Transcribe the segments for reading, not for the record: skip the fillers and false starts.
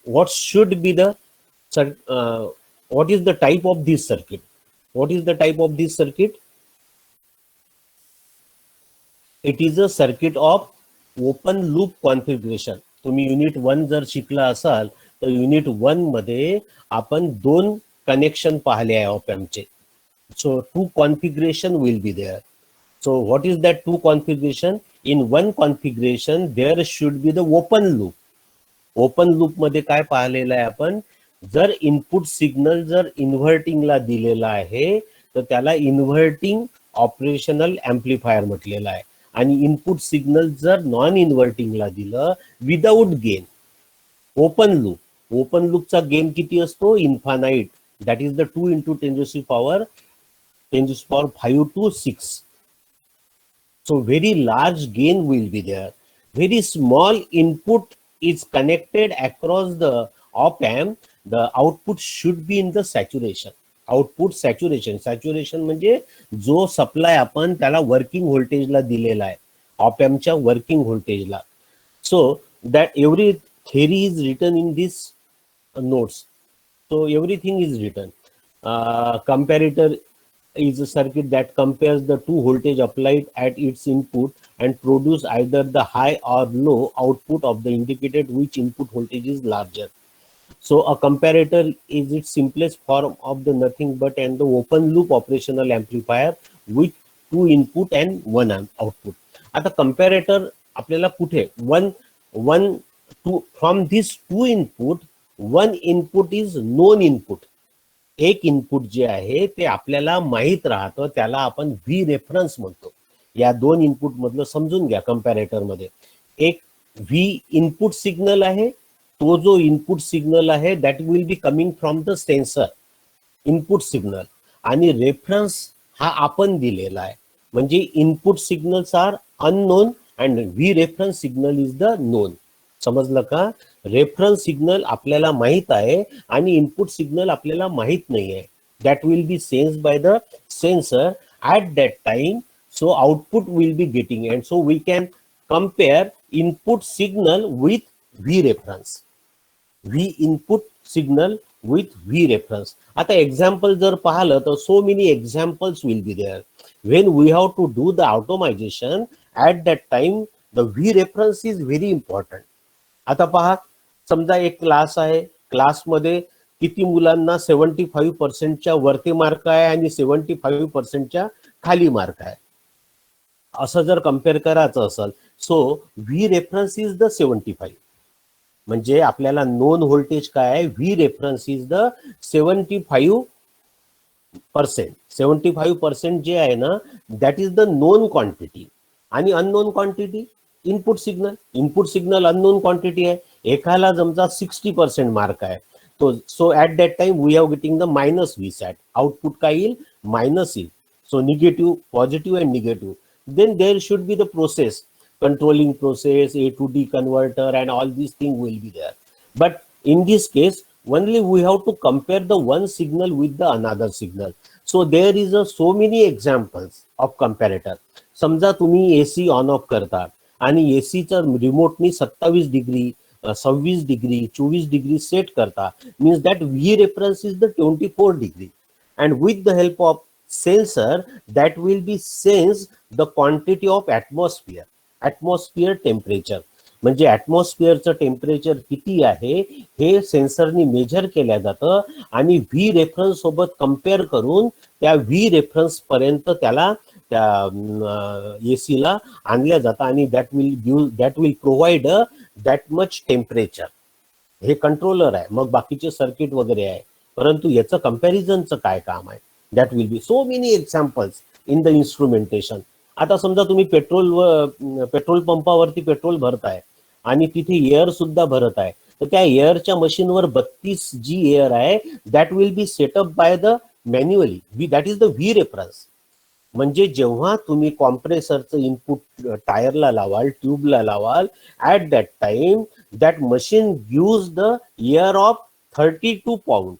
what should be the what is the type of this circuit? What is the type of this circuit? It is a circuit of open loop configuration. तुम्ही unit 1 जर शिकला असाल तर unit 1 मध्ये आपण 2 connection पाहिले आहे op एम्पचे. So 2 configuration will be there. So what is that 2 configuration? In one configuration there should be the open loop. Open loop मध्ये काय पाहिलेलं आहे आपण, जर इनपुट सिग्नल जर इन्व्हर्टिंगला दिलेला आहे तर त्याला इन्व्हर्टिंग ऑपरेशनल एम्प्लिफायर म्हटलेलं आहे, आणि इनपुट सिग्नल जर नॉन इन्व्हर्टिंगला दिलं विदाउट गेन, ओपन लूपचा गेन किती असतो? Infinite. That is the 2 into 10⁵ to 6. So very large gain will be there. Very small input is connected across the op amp. The output should be in the saturation. Output saturation म्हणजे जो supply आपण त्याला working व्होल्टेजला दिलेला आहे, op एम्पच्या working व्होल्टेजला. So that every theory is written in these notes. So everything is written. Comparator is a circuit that compares the two voltage applied at its input and produce either the high or low output of the indicated which input voltage is larger. So a comparator is its simplest form of the nothing but and the open loop operational amplifier with 2 input and 1 output. आता comparator आपल्याला कुठे from these 2 input 1 input is known input. एक input जे आहे ते आपल्याला माहित राहतं, त्याला आपण व्ही रेफरन्स म्हणतो. या 2 इनपुट मधलं समजून घ्या. कंपॅरेटर मध्ये एक व्ही इनपुट सिग्नल आहे, तो जो इनपुट सिग्नल आहे that will be coming from the sensor input signal, आणि रेफरन्स हा आपण दिलेला आहे. म्हणजे input signals are unknown and V reference signal is the known. समजलं का? रेफरन्स सिग्नल आपल्याला माहित आहे आणि इनपुट सिग्नल आपल्याला माहित नाही आहे. That will be sensed by the sensor at that time. So output will be getting and so we can compare input signal with V reference. V input signal with V reference. आता example जर पाहिलं तर so many examples will be there when we have to do the automization. At that time the V reference is very important. आता पहा, समजा एक class आहे, क्लासमध्ये किती मुलांना 75% वरती मार्क आहे आणि 75% खाली मार्क आहे, असं जर कम्पेअर करायचं असेल. So V reference is the 75. म्हणजे आपल्याला नोन व्होल्टेज काय आहे? V reference is the 75%. 75% जे आहे ना that is the known quantity. आणि unknown quantity input signal unknown quantity आहे. एकाला जमचा 60% मार्क आहे, तो so at that time we have getting the minus V sat. Output काय येईल? मायनस येईल. So negative, positive and negative. Then there should be the process, controlling process, A to D converter, and all these things will be there. But in this case, only we have to compare the one signal with the another signal. So there is so many examples of comparator. समजा तुम्ही AC on off करता आणि एसीचा रिमोटनी 27 degree 26 degree 24 degree set करता, means that V reference is the 24 degree. And with the help of sensor that will B sense the quantity of atmosphere. Atmosphere temperature म्हणजे ॲटमॉस्फिअरचं temperature किती आहे हे सेन्सरनी major केल्या जातं आणि व्ही रेफरन्स सोबत compare करून त्या व्ही रेफरन्स पर्यंत त्याला त्या एसीला आणल्या जातं आणि that will provide that much temperature. हे कंट्रोलर आहे, मग बाकीचे सर्किट वगैरे आहे, परंतु याचं कंपॅरिझनचं काय काम आहे? That will B so many examples in the instrumentation. आता समजा तुम्ही पेट्रोल पंपावरती पेट्रोल भरताय आणि तिथे एअर सुद्धा भरत आहे, तर त्या एअरच्या मशीनवर 32 जी एअर आहे that will be set up by the manually. That is the V reference. म्हणजे जेव्हा तुम्ही कॉम्प्रेसरचं इनपुट टायरला लावाल, ट्यूबला लावाल, at that time that machine gives the area of 32 pound.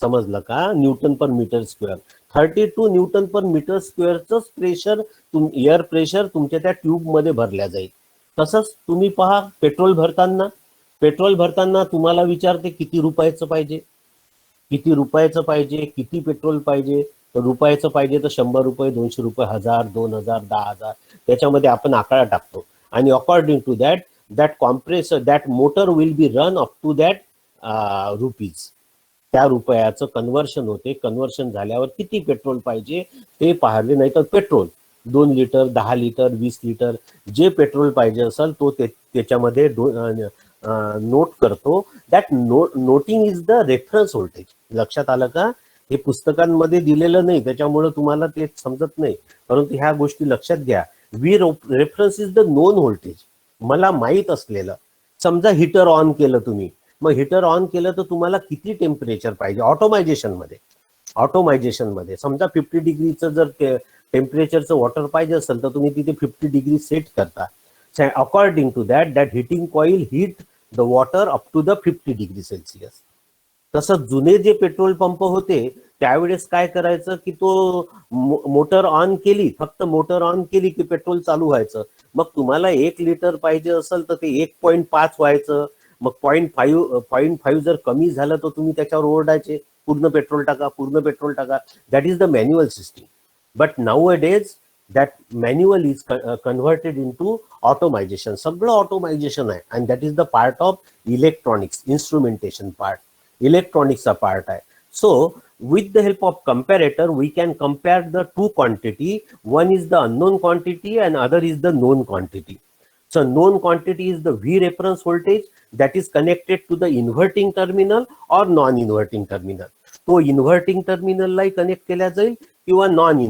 समजलं का? न्यूटन पर मीटर स्क्वेअर. 32 न्यूटन पर मीटर स्क्वेअरचंच प्रेशर, एअर प्रेशर तुमच्या त्या tube मध्ये भरल्या जाईल. तसंच तुम्ही पहा पेट्रोल भरताना पेट्रोल भरताना तुम्हाला विचारते किती रुपयाचं पाहिजे, किती रुपयाचं पाहिजे, किती पेट्रोल पाहिजे. रुपयाचं पाहिजे तर 100 रुपये, 200 रुपये, 1000, 2000, 10,000 त्याच्यामध्ये आपण आकडा टाकतो आणि according to that that compressor that motor will be run up to that rupees. त्या रुपयाचं कन्व्हर्शन होते. कन्व्हर्शन झाल्यावर किती पेट्रोल पाहिजे ते पाहिले, नाही तर पेट्रोल 2 लिटर, 10 लिटर, 20 लिटर जे पेट्रोल पाहिजे असेल तो त्याच्यामध्ये नोट करतो. That noting is the reference voltage. लक्षात आलं का? हे पुस्तकांमध्ये दिलेलं नाही त्याच्यामुळे तुम्हाला ते समजत नाही, परंतु ह्या गोष्टी लक्षात घ्या. V reference is the known voltage. मला माहीत असलेलं, समजा हीटर ऑन केलं तुम्ही, मग हीटर ऑन केलं तर तुम्हाला किती टेम्परेचर पाहिजे ऑटोमायझेशन मध्ये समजा 50 डिग्रीचं जर टेम्परेचरचं वॉटर पाहिजे असेल तर तुम्ही तिथे 50 डिग्री सेट करता. According to that heating coil heat the water up to the 50 degree Celsius. तसं जुने जे पेट्रोल पंप होते त्यावेळेस काय करायचं की तो मोटर ऑन केली, फक्त मोटर ऑन केली की पेट्रोल चालू व्हायचं. मग तुम्हाला 1 लिटर पाहिजे असेल तर ते 1.5 व्हायचं. मग 0.5 जर कमी झालं तर तुम्ही त्याच्यावर ओरडायचे पूर्ण पेट्रोल टाका. That is the manual system. But now a days that manual is converted in to automization. सगळं ऑटोमायझेशन आहे and that is the part of electronics. Instrumentation part इलेक्ट्रॉनिक्सचा पार्ट आहे. So with the help of comparator we can compare the two quantity. One is the unknown quantity and other is the known quantity. So known quantity is the V reference voltage that is connected to the inverting terminal or non-inverting terminal. तो inverting टर्मिनललाही connect केला जाईल किंवा non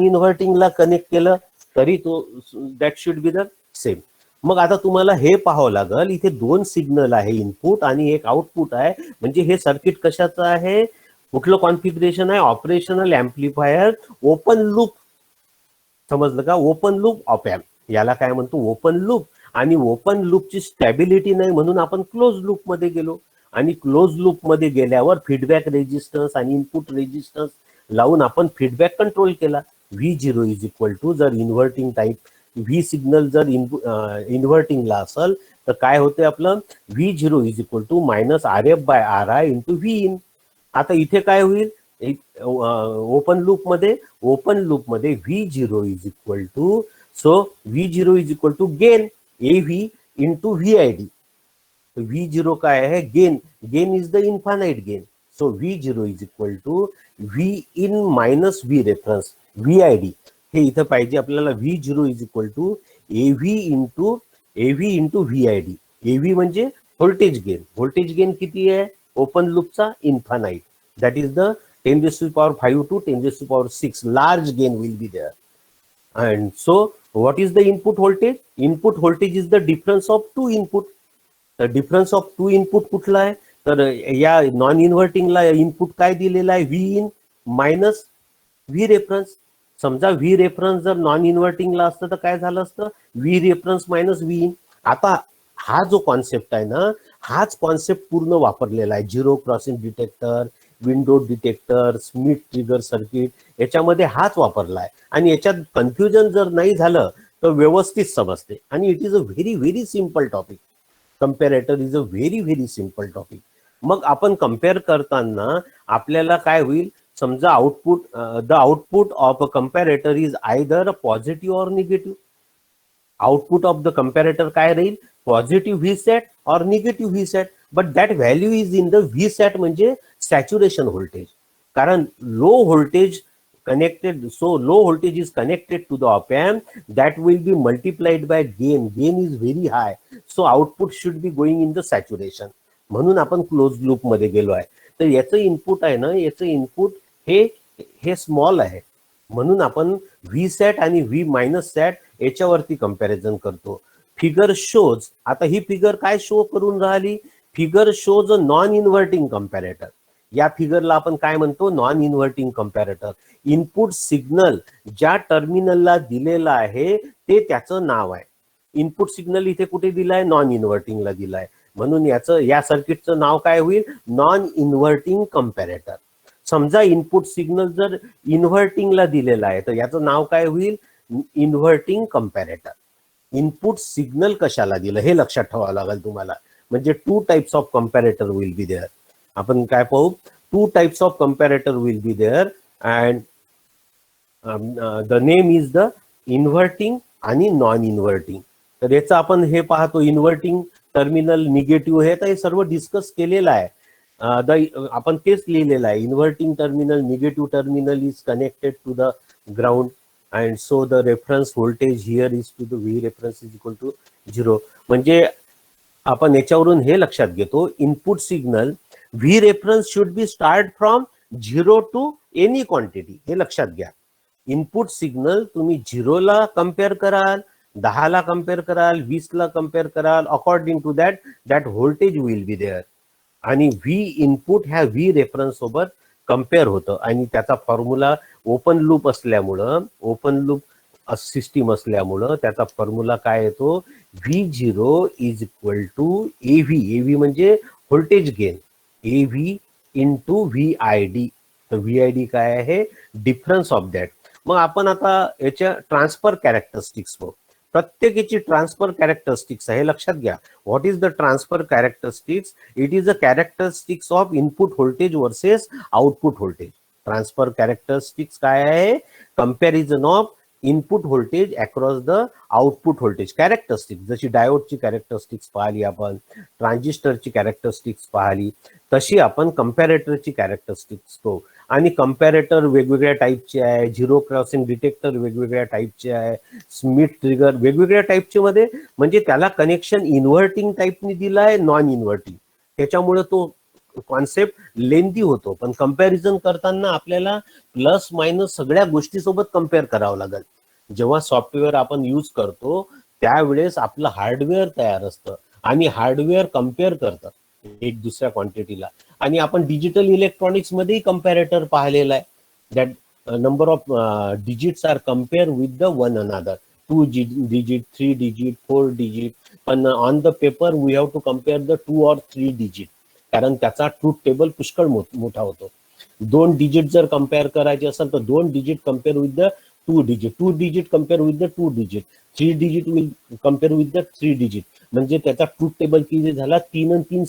इन्व्हर्टिंगला connect केलं तरी तो that should be the same. मग आता तुम्हाला हे पाहावं लागेल, इथे 2 सिग्नल आहे, इनपुट आणि एक आउटपुट आहे. म्हणजे हे सर्किट कशाचं आहे, कुठलं कॉन्फिगरेशन आहे, ऑपरेशनल एम्प्लिफायर ओपन लूप. समजलं का? ओपन लूप ऑप एम्प याला काय म्हणतो, ओपन लूप. आणि ओपन लूपची स्टॅबिलिटी नाही म्हणून आपण क्लोज लूप मध्ये गेलो आणि क्लोज लूप मध्ये गेल्यावर फीडबॅक रेजिस्टन्स आणि इनपुट रेजिस्टन्स लावून आपण फीडबॅक कंट्रोल केला. V0 इज इक्वल टू, जर इन्व्हर्टिंग टाईप व्ही सिग्नल जर इन्व्हर्टिंगला असेल तर काय होते आपलं, V0 is equal to -RF/RI into V in. आता इथे काय होईल, ओपन लूप मध्ये V0 is equal to, so V0 is equal to gain AV into VID. V0 काय आहे, gain is the infinite gain. So V0 is equal to V in minus V reference VID. हे इथं पाहिजे आपल्याला. V0 is equal to AV into VID. AV म्हणजे voltage gain किती आहे open लूपचा, infinite. That is the 10⁵ to 10⁶. Large gain will be there. And so what is the input voltage? Input voltage is the difference of two input. The difference of two input कुठला आहे, तर या non इन्व्हर्टिंगला input काय दिलेला आहे, V in minus V reference. समजा V reference जर non इन्व्हर्टिंगला असतं तर काय झालं असतं, V reference minus V in. आता हा जो कॉन्सेप्ट आहे ना, हाच कॉन्सेप्ट पूर्ण वापरलेला आहे. Zero crossing detector, window detector, Schmitt trigger circuit, याच्यामध्ये हाच वापरला आहे. आणि याच्यात कन्फ्युजन जर नाही झालं तर व्यवस्थित समजते. आणि it is a very simple topic. Comparator is a very simple topic. मग आपण कम्पेअर करताना आपल्याला काय होईल, समजा the output of a comparator is either positive or negative. Output of the comparator काय राहील, पॉझिटिव्ह व्ही सेट और negative V set. But that value is in the V set म्हणजे सॅच्युरेशन व्होल्टेज. कारण low voltage connected, so low voltage is connected to the op amp, that will be multiplied by gain. Gain is very high, so output should be going in the saturation. म्हणून आपण close loop मध्ये गेलो आहे. तर याचं input आहे ना, याचं इनपुट हे स्मॉल आहे म्हणून आपण व्ही सेट आणि व्ही मायनस सेट याच्यावरती कंपॅरिझन करतो. फिगर शोज, आता ही फिगर काय शो करून राहिली, फिगर शोज अ नॉन इन्व्हर्टिंग कंपॅरेटर. या फिगरला आपण काय म्हणतो, non inverting comparator. Input signal ज्या टर्मिनलला दिलेला आहे ते त्याचं नाव आहे. इनपुट सिग्नल इथे कुठे दिलाय, नॉन इन्व्हर्टिंगला दिलाय, म्हणून या सर्किटचं नाव काय होईल, नॉन इन्व्हर्टिंग कंपॅरेटर. समजा इनपुट सिग्नल जर इन्व्हर्टिंगला दिलेला आहे तर याचं नाव काय होईल, इन्व्हर्टिंग कंपॅरेटर. इनपुट सिग्नल कशाला दिलं हे लक्षात ठेवावं लागेल तुम्हाला. म्हणजे 2 types of comparator will be there. आपण काय पाहू, 2 types of comparator will be there and the name is the inverting आणि नॉन इन्व्हर्टिंग. तर याचं आपण हे पाहतो, इन्व्हर्टिंग टर्मिनल निगेटिव्ह हे तर हे सर्व डिस्कस केलेलं आहे. आपण तेच लिहिलेलं आहे, inverting terminal negative terminal is connected to the ground and so the reference voltage here is to the V reference is equal to 0. म्हणजे आपण याच्यावरून हे लक्षात घेतो, input signal V reference should be start from 0 to any quantity. हे लक्षात घ्या. Input signal तुम्ही 0 ला कम्पेअर कराल, 10 ला कम्पेअर कराल, 20 ला कम्पेअर कराल, according to that voltage will be there. आणि व्ही इनपुट ह्या व्ही रेफरन्स सोबत कम्पेअर होतं आणि त्याचा फॉर्म्युला ओपन लूप असल्यामुळं, ओपन लूप सिस्टीम असल्यामुळं त्याचा फॉर्म्युला काय येतो, V0 is equal to AV. AV म्हणजे voltage gain, AV into VID. तर VID काय आहे, डिफरन्स ऑफ दॅट. मग आपण आता याच्या ट्रान्सफर कॅरेक्टरिस्टिक्स बघू. प्रत्येकाची ट्रान्सफर कॅरेक्टरिस्टिक्स आहे, लक्षात घ्या. What is the transfer characteristics? It is a characteristics of input voltage versus output voltage. Transfer characteristics काय आहे, comparison of input voltage across the output voltage. Characteristics जशी डायोडची कॅरेक्टरिस्टिक्स पाहिली आपण, ट्रान्झिस्टरची कॅरेक्टरिस्टिक्स पाहिली, तशी आपण कंपॅरेटरची कॅरेक्टरिस्टिक्स तो. आणि कंपॅरेटर वेगवेगळ्या टाईपचे आहे, झिरो क्रॉसिंग डिटेक्टर वेगवेगळ्या टाईपचे आहे, स्मिथ ट्रिगर वेगवेगळ्या टाईपचे मध्ये, म्हणजे त्याला कनेक्शन इन्व्हर्टिंग टाईपनी दिलं आहे, नॉन इन्व्हर्टिंग. त्याच्यामुळे तो कॉन्सेप्ट लेंदी होतो. पण कंपॅरिझन करताना आपल्याला प्लस मायनस सगळ्या गोष्टीसोबत कम्पेअर करावं लागेल. जेव्हा सॉफ्टवेअर आपण यूज करतो त्यावेळेस आपलं हार्डवेअर तयार असतं आणि हार्डवेअर कम्पेअर करतं एक दुसऱ्या क्वांटिटीला. आणि आपण डिजिटल इलेक्ट्रॉनिक्स मध्येही कंपॅरेटर पाहिलेला आहे. That number of digits are compare with the one another, 2 digit, 3 digit, 4 digit. पण on the paper we have to compare the 2 or 3 digit, कारण त्याचा ट्रूथ टेबल पुष्कळ मोठा होतो. 2 डिजिट जर कम्पेअर करायचे असेल तर 2 digit compare with the 2 digit, 2 digit compare with the 2 digit, 3 digit will compare with the 3 digit. म्हणजे त्याचा ट्रूथ टेबल किती झाला, 3 आणि 3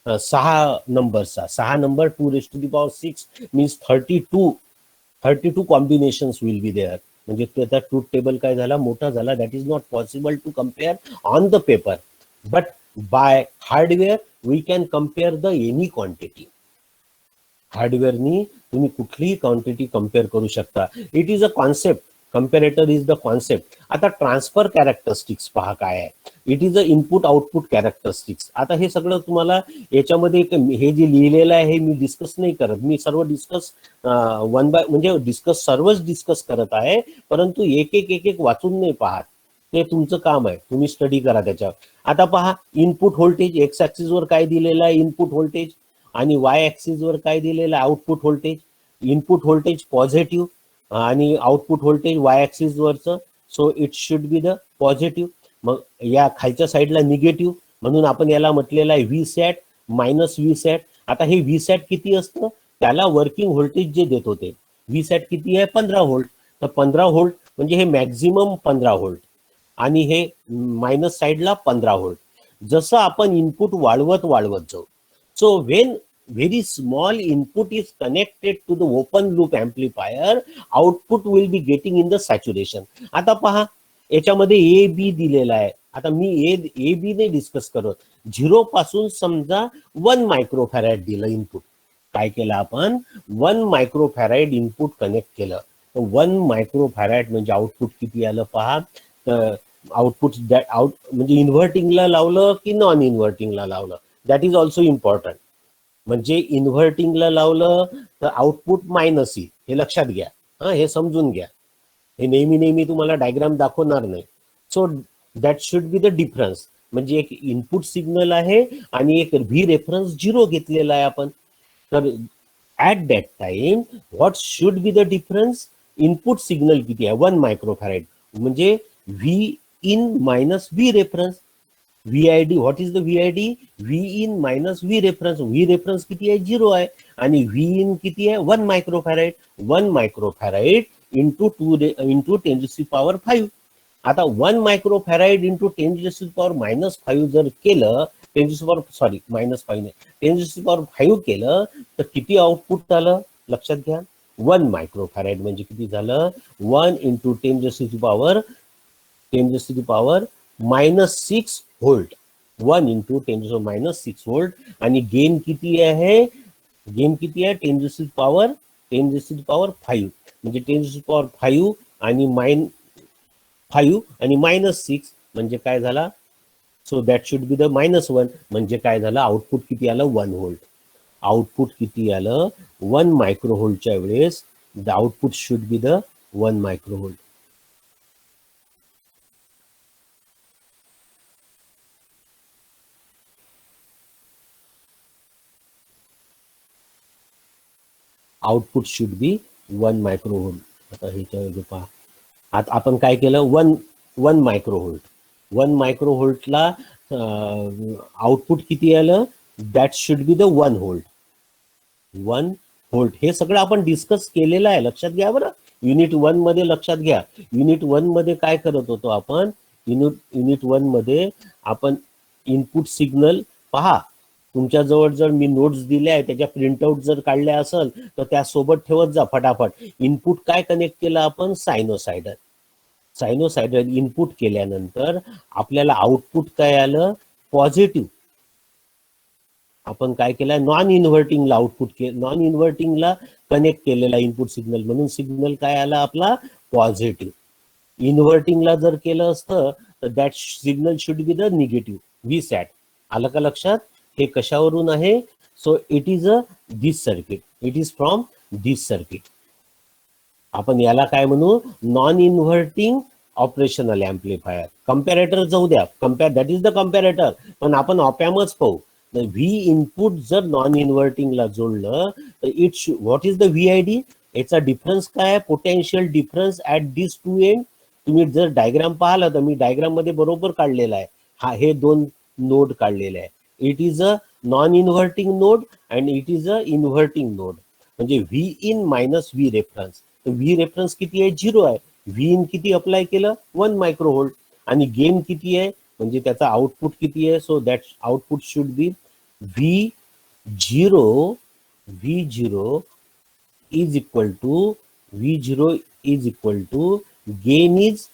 6 नंबरचा. 6 number 2⁶ means 32 combinations will be there. म्हणजे त्याचा ट्रूथ टेबल काय झाला, मोठा झाला. That is not possible to compare on the paper, but by hardware we can compare the any quantity. हार्डवेअरनी तुम्ही कुठलीही क्वांटिटी कम्पेअर करू शकता. It is a concept. Comparator is the concept. आता ट्रान्सफर कॅरेक्टरिस्टिक्स पहा काय आहे. It is a input output characteristics. आता हे सगळं तुम्हाला याच्यामध्ये हे जे लिहिलेलं आहे हे मी डिस्कस नाही करत. मी सर्व डिस्कस वन बाय म्हणजे सर्वच डिस्कस करत आहे, परंतु एक एक वाचून नाही पाहत. ते तुमचं काम आहे, तुम्ही स्टडी करा त्याच्यावर. आता पहा, इनपुट व्होल्टेज एक्स ऍक्सिस वर काय दिलेलं आहे, इनपुट व्होल्टेज, आणि वाय ऍक्सिस वर काय दिलेलं आहे, output voltage. Input voltage positive आणि आउटपुट व्होल्टेज वाय ऍक्सिस वरचं, so it should be the positive. मग या खालच्या साईडला निगेटिव्ह, म्हणून आपण याला म्हटलेलं आहे व्ही सॅट मायनस व्ही सॅट. आता हे व्ही सॅट किती असतं, त्याला वर्किंग व्होल्टेज जे देत होते, व्ही सॅट किती आहे, 15 व्होल्ट. तर 15 व्होल्ट म्हणजे हे मॅक्झिमम 15 व्होल्ट आणि हे मायनस साईडला 15 व्होल्ट. जसं आपण इनपुट वाढवत जाऊ, so when very small input is connected to the open loop amplifier, output will be getting in the saturation. आता पहा, याच्यामध्ये ए बी दिलेला आहे. आता मी ए बी ने डिस्कस करत. 0 पासून समजा 1 मायक्रोफॅरेड दिलं इनपुट. काय केलं आपण, 1 मायक्रोफॅरेड इनपुट कनेक्ट केलं. 1 मायक्रोफॅरेड म्हणजे आउटपुट किती आलं पहा. आउटपुट म्हणजे इन्व्हर्टिंगला लावलं की नॉन इन्व्हर्टिंगला लावलं, दॅट इज ऑल्सो इम्पॉर्टंट. म्हणजे इन्व्हर्टिंगला लावलं तर आउटपुट मायनस येईल, हे लक्षात घ्या. हे समजून घ्या. हे नेहमी तुम्हाला डायग्राम दाखवणार नाही. So that should be the difference. म्हणजे एक इनपुट सिग्नल आहे आणि एक व्ही रेफरन्स 0 घेतलेला आहे आपण. तर at that time what should be the difference, input signal किती आहे, 1 मायक्रोफॅरेड, म्हणजे V in minus V reference. VID, what is the VID, V in minus V reference. V reference किती आहे, 0 आहे, आणि व्ही इन किती आहे, 1 मायक्रोफॅरेड. 1 microfarad into 10⁵. आता 1 मायक्रोफॅराइड इंटू 10⁻⁻5 जर केलं, 10 -5 नाही, 10⁻5 केलं तर किती आउटपुट आलं लक्षात घ्या. 1 मायक्रोफॅराइड म्हणजे किती झालं, 1 इंटू 10⁻⁻⁻6 व्होल्ट, 1 इंटू 10⁻⁻6 व्होल्ट. आणि गेन किती आहे, गेन किती आहे, 10⁻5 म्हणजे 10⁻5 आणि -5 आणि -6 म्हणजे काय झाला, so that should be the -1 म्हणजे काय झालं, आउटपुट किती आलं, 1 व्होल्ट. आउटपुट किती आलं, 1 मायक्रोव्होल्टच्या वेळेस the output should be the 1 microvolt. Output should be 1 microvolt. आता ह्याच्या पहा, आता आपण काय केलं, 1 मायक्रोव्होल्ट, 1 मायक्रोव्होल्टला आउटपुट किती आलं, that should be the 1 volt. 1 volt हे सगळं आपण डिस्कस केलेलं आहे, लक्षात घ्या बरं. युनिट 1 मध्ये लक्षात घ्या, युनिट 1 मध्ये काय करत होतो आपण, युनिट 1 मध्ये आपण इनपुट सिग्नल पहा, तुमच्याजवळ जर मी नोट्स दिल्या आहे त्याच्या प्रिंटआउट जर काढल्या असेल तर त्यासोबत ठेवत जा फटाफट. इनपुट काय कनेक्ट केलं आपण, सायनोसायडल. सायनोसायडल इनपुट केल्यानंतर आपल्याला आउटपुट काय आलं, पॉझिटिव्ह. आपण काय केलं, नॉन इन्व्हर्टिंगला आउटपुट नॉन इन्व्हर्टिंगला कनेक्ट केलेला इनपुट सिग्नल, म्हणून सिग्नल काय आला आपला, पॉझिटिव्ह. इन्व्हर्टिंगला जर केलं असतं तर that signal should be the negative, V sat. आलं का लक्षात, हे कशावरून आहे, so it is a this circuit, it is from this circuit. आपण याला काय म्हणू, non inverting operational amplifier. Comparator जाऊ द्या, दॅट इज द कंपॅरेटर, पण आपण ऑपॅमच पाहू. व्ही इनपुट जर नॉन इन्व्हर्टिंगला जोडलं तर व्हॉट इज द VID, याचा डिफरन्स काय, potential difference at this two end. तुम्ही जर डायग्राम पाहिलं तर मी डायग्राम मध्ये बरोबर काढलेला आहे, हा हे 2 नोड काढलेले आहे. It is a non inverting node and it is a inverting node. म्हणजे V in minus V reference, V reference किती आहे, 0 आहे. व्ही इन किती अप्लाय केलं, 1 मायक्रोव्होल्ट. आणि गेन किती आहे, म्हणजे त्याचा आउटपुट किती आहे, so that output should be V0 is equal to gain is,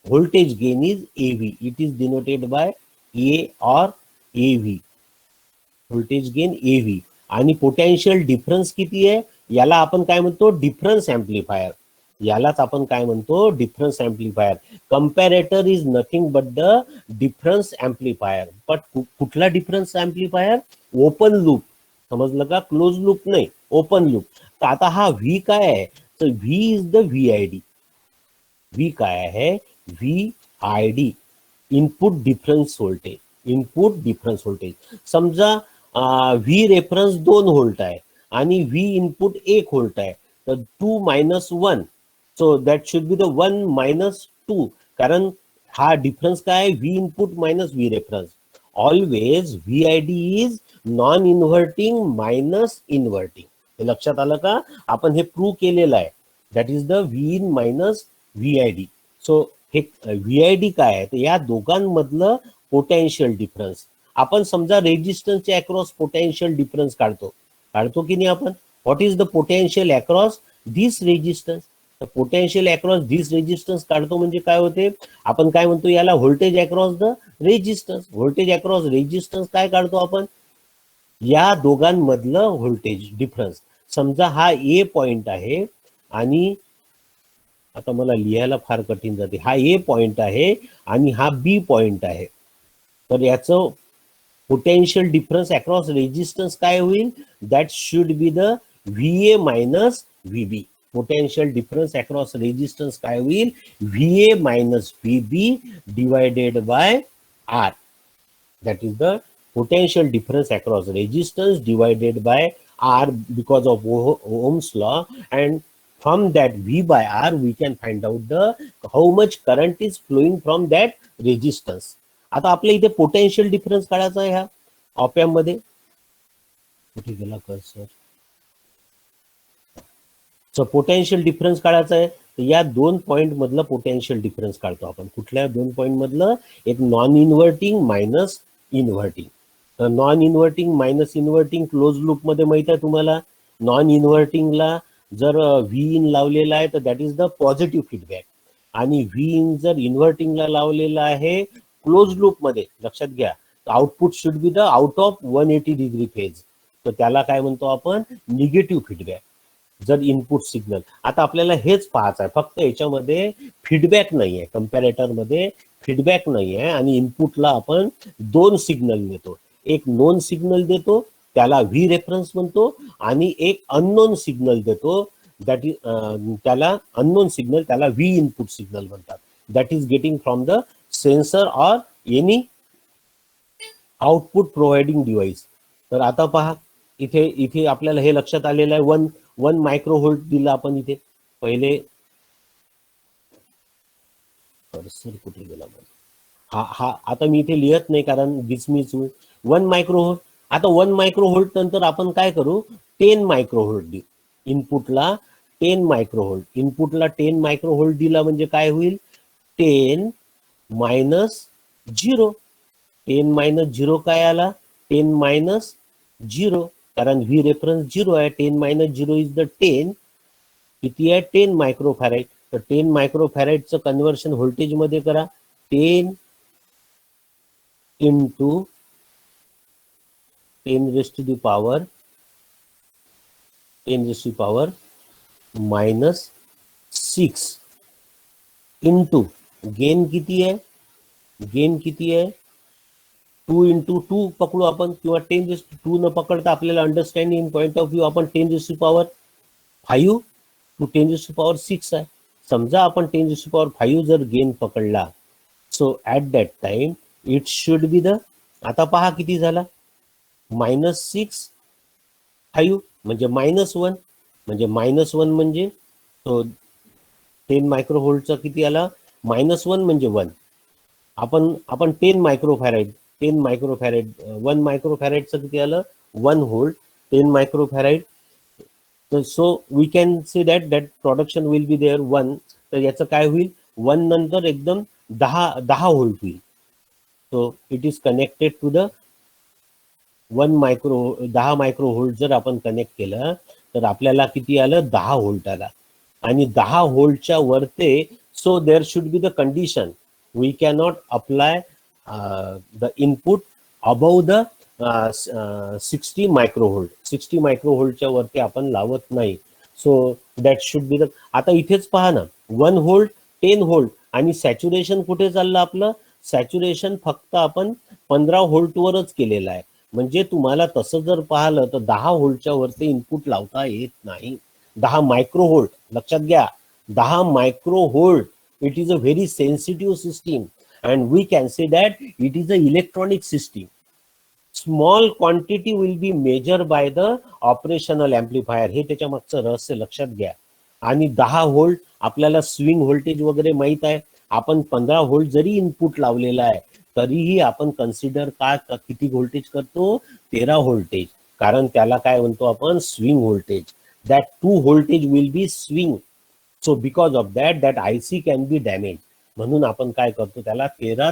voltage gain is AV. It is denoted by A or AV. voltage gain AV. आणि पोटेन्शियल डिफरन्स किती आहे, याला आपण काय म्हणतो, डिफरन्स एम्प्लिफायर. यालाच आपण काय म्हणतो, difference amplifier. Comparator is nothing but the difference amplifier. But कुठला डिफरन्स एम्प्लिफायर, ओपन लूप. समजलं का, क्लोज लूप नाही, ओपन लूप. तर आता हा व्ही काय आहे, तर V is the VID. V काय आहे, VID, input difference voltage. Input difference voltage. समजा व्ही रेफरन्स 2 व्होल्ट आहे आणि व्ही इनपुट 1 व्होल्ट आहे, तर 2 - 1, so that should be the 1 - 2. कारण हा डिफरन्स काय, V input minus V reference. Always VID is non inverting minus inverting. हे लक्षात आलं का, आपण हे प्रूव्ह केलेलं आहे. That is the V in minus VID. So हे VID काय आहे, तर या दोघांमधलं पोटेन्शियल डिफरन्स. आपण समजा रेजिस्टन्सच्या अक्रॉस पोटेन्शियल डिफरन्स काढतो की नाही आपण, what is the potential across this resistance. तर पोटेन्शियल अक्रॉस दिस रेजिस्टन्स काढतो म्हणजे काय होते, आपण काय म्हणतो याला, voltage across the resistance. Voltage across resistance काय काढतो आपण, या दोघांमधलं व्होल्टेज डिफरन्स. समजा हा A पॉइंट आहे आणि आता मला लिहायला फार कठीण जाते, हा A पॉइंट आहे आणि हा B पॉइंट आहे, तर याचं पोटेन्शियल डिफरन्स अक्रॉस रेजिस्टन्स काय होईल, that should be the VA minus VB. Potential difference across resistance काय होईल, VA minus VB divided by R. That is the potential difference across resistance divided by R because of Ohm's law, and from that V by R we can find out the how much current is flowing from that resistance. आता आपल्या इथे potential difference काढायचा आहे ह्या ऑपॅम्प मध्ये, कुठे गेला cursor, so potential difference काढायचा आहे, तर या 2 पॉईंट मधलं पोटेन्शियल डिफरन्स काढतो आपण. कुठल्या 2 पॉईंट मधलं? एक नॉन इन्व्हर्टिंग मायनस इन्व्हर्टिंग. तर non inverting minus inverting close loop मध्ये माहित आहे तुम्हाला, नॉन इन्व्हर्टिंगला जर व्ही इन लावलेला आहे तर that is the positive feedback, आणि व्ही इन जर इन्व्हर्टिंगला लावलेला आहे क्लोज लूप मध्ये, लक्षात घ्या, output should be the out of 180 degree phase, तर त्याला काय म्हणतो आपण? Negative feedback. जर इनपुट सिग्नल, आता आपल्याला हेच पाहायचं आहे, फक्त याच्यामध्ये फीडबॅक नाही आहे, कंपॅरेटर मध्ये फीडबॅक नाही आहे, आणि इनपुटला आपण 2 सिग्नल देतो, एक नोन सिग्नल देतो त्याला व्ही रेफरन्स म्हणतो, आणि एक अननोन सिग्नल देतो दॅट इज त्याला अननोन सिग्नल, त्याला व्ही इनपुट सिग्नल म्हणतात, that is getting from the sensor or any output providing device. तर आता पहा, इथे इथे आपल्याला हे लक्षात आलेलं आहे, 1 मायक्रोव्होल्ट दिला आपण इथे पहिले. कुठे गेला? हा आता मी इथे लिहत नाही कारण डिसमिस होईल. 1 मायक्रोव्होल्ट. आता 1 मायक्रोव्होल्ट नंतर आपण काय करू? 10 मायक्रोव्होल्ट देऊ इनपुटला. 10 मायक्रोव्होल्ट इनपुटला 10 मायक्रोव्होल्ट दिला म्हणजे काय होईल? 10 मायनस 0. 10 मायनस 0 काय आला? 10 मायनस 0, कारण व्ही रेफरन्स 0 आहे. 10 मायनस 0 इज द 10. किती आहे? 10 मायक्रोफॅरेड. तर 10 मायक्रोफॅरेडचं कन्व्हर्शन व्होल्टेज मध्ये करा. 10 into 10 raised to the power minus 6 into gain किती आहे? गेन किती आहे? 2 into 2 पकडू आपण, किंवा 10 raised to 2 न पकडता आपल्याला अंडरस्टँडिंग पॉइंट ऑफ व्ह्यू आपण 10 raised to power 5 to 10 raised to power 6 आहे. समजा आपण 10 raised to power 5 जर गेन पकडला, so at that time it should be the, आता पहा किती झाला? -6 5 म्हणजे -1, म्हणजे -1 म्हणजे तो 10 मायक्रोव्होल्टचा किती आला? -1 म्हणजे 1. आपण 10 मायक्रोफॅरेड 1 मायक्रोफॅरेडचं किती आलं? 1 volt. 10 microfarad. So we can say that production will be there 1. तर याचं काय होईल? 1 नंतर एकदम 10 व्होल्ट होईल. So it is connected to the 10 microvolt जर आपण कनेक्ट केलं तर आपल्याला किती आलं? 10 व्होल्ट आला. आणि 10 व्होल्टच्या वरते, so there should be the condition, we cannot apply the input above the 60 microvolt. 60 मायक्रोव्होल्टच्या वरती आपण लावत नाही. So that should be the, आता इथेच पहा ना, 1 व्होल्ट 10 व्होल्ट, आणि सॅच्युरेशन कुठे चाललं आपलं? सॅच्युरेशन फक्त आपण 15 व्होल्टवरच केलेलं आहे. म्हणजे तुम्हाला तसं जर पाहिलं तर 10 व्होल्टच्या वरती इनपुट लावता येत नाही. 10 मायक्रोव्होल्ट, लक्षात घ्या, 10 microvolt. It is a very sensitive system, and we can say that it is a electronic system. Small quantity will be measure by the operational amplifier. हे त्याच्या मागचं रहस्य लक्षात घ्या. आणि 10 व्होल्ट आपल्याला स्विंग व्होल्टेज वगैरे माहित आहे. आपण 15 व्होल्ट जरी इनपुट लावलेला आहे तरीही आपण कन्सिडर किती व्होल्टेज करतो? 13 व्होल्टेज. कारण त्याला काय म्हणतो आपण? Swing voltage. That 2 voltage will B swing. So because of that IC can be damage. म्हणून आपण काय करतो? त्याला 13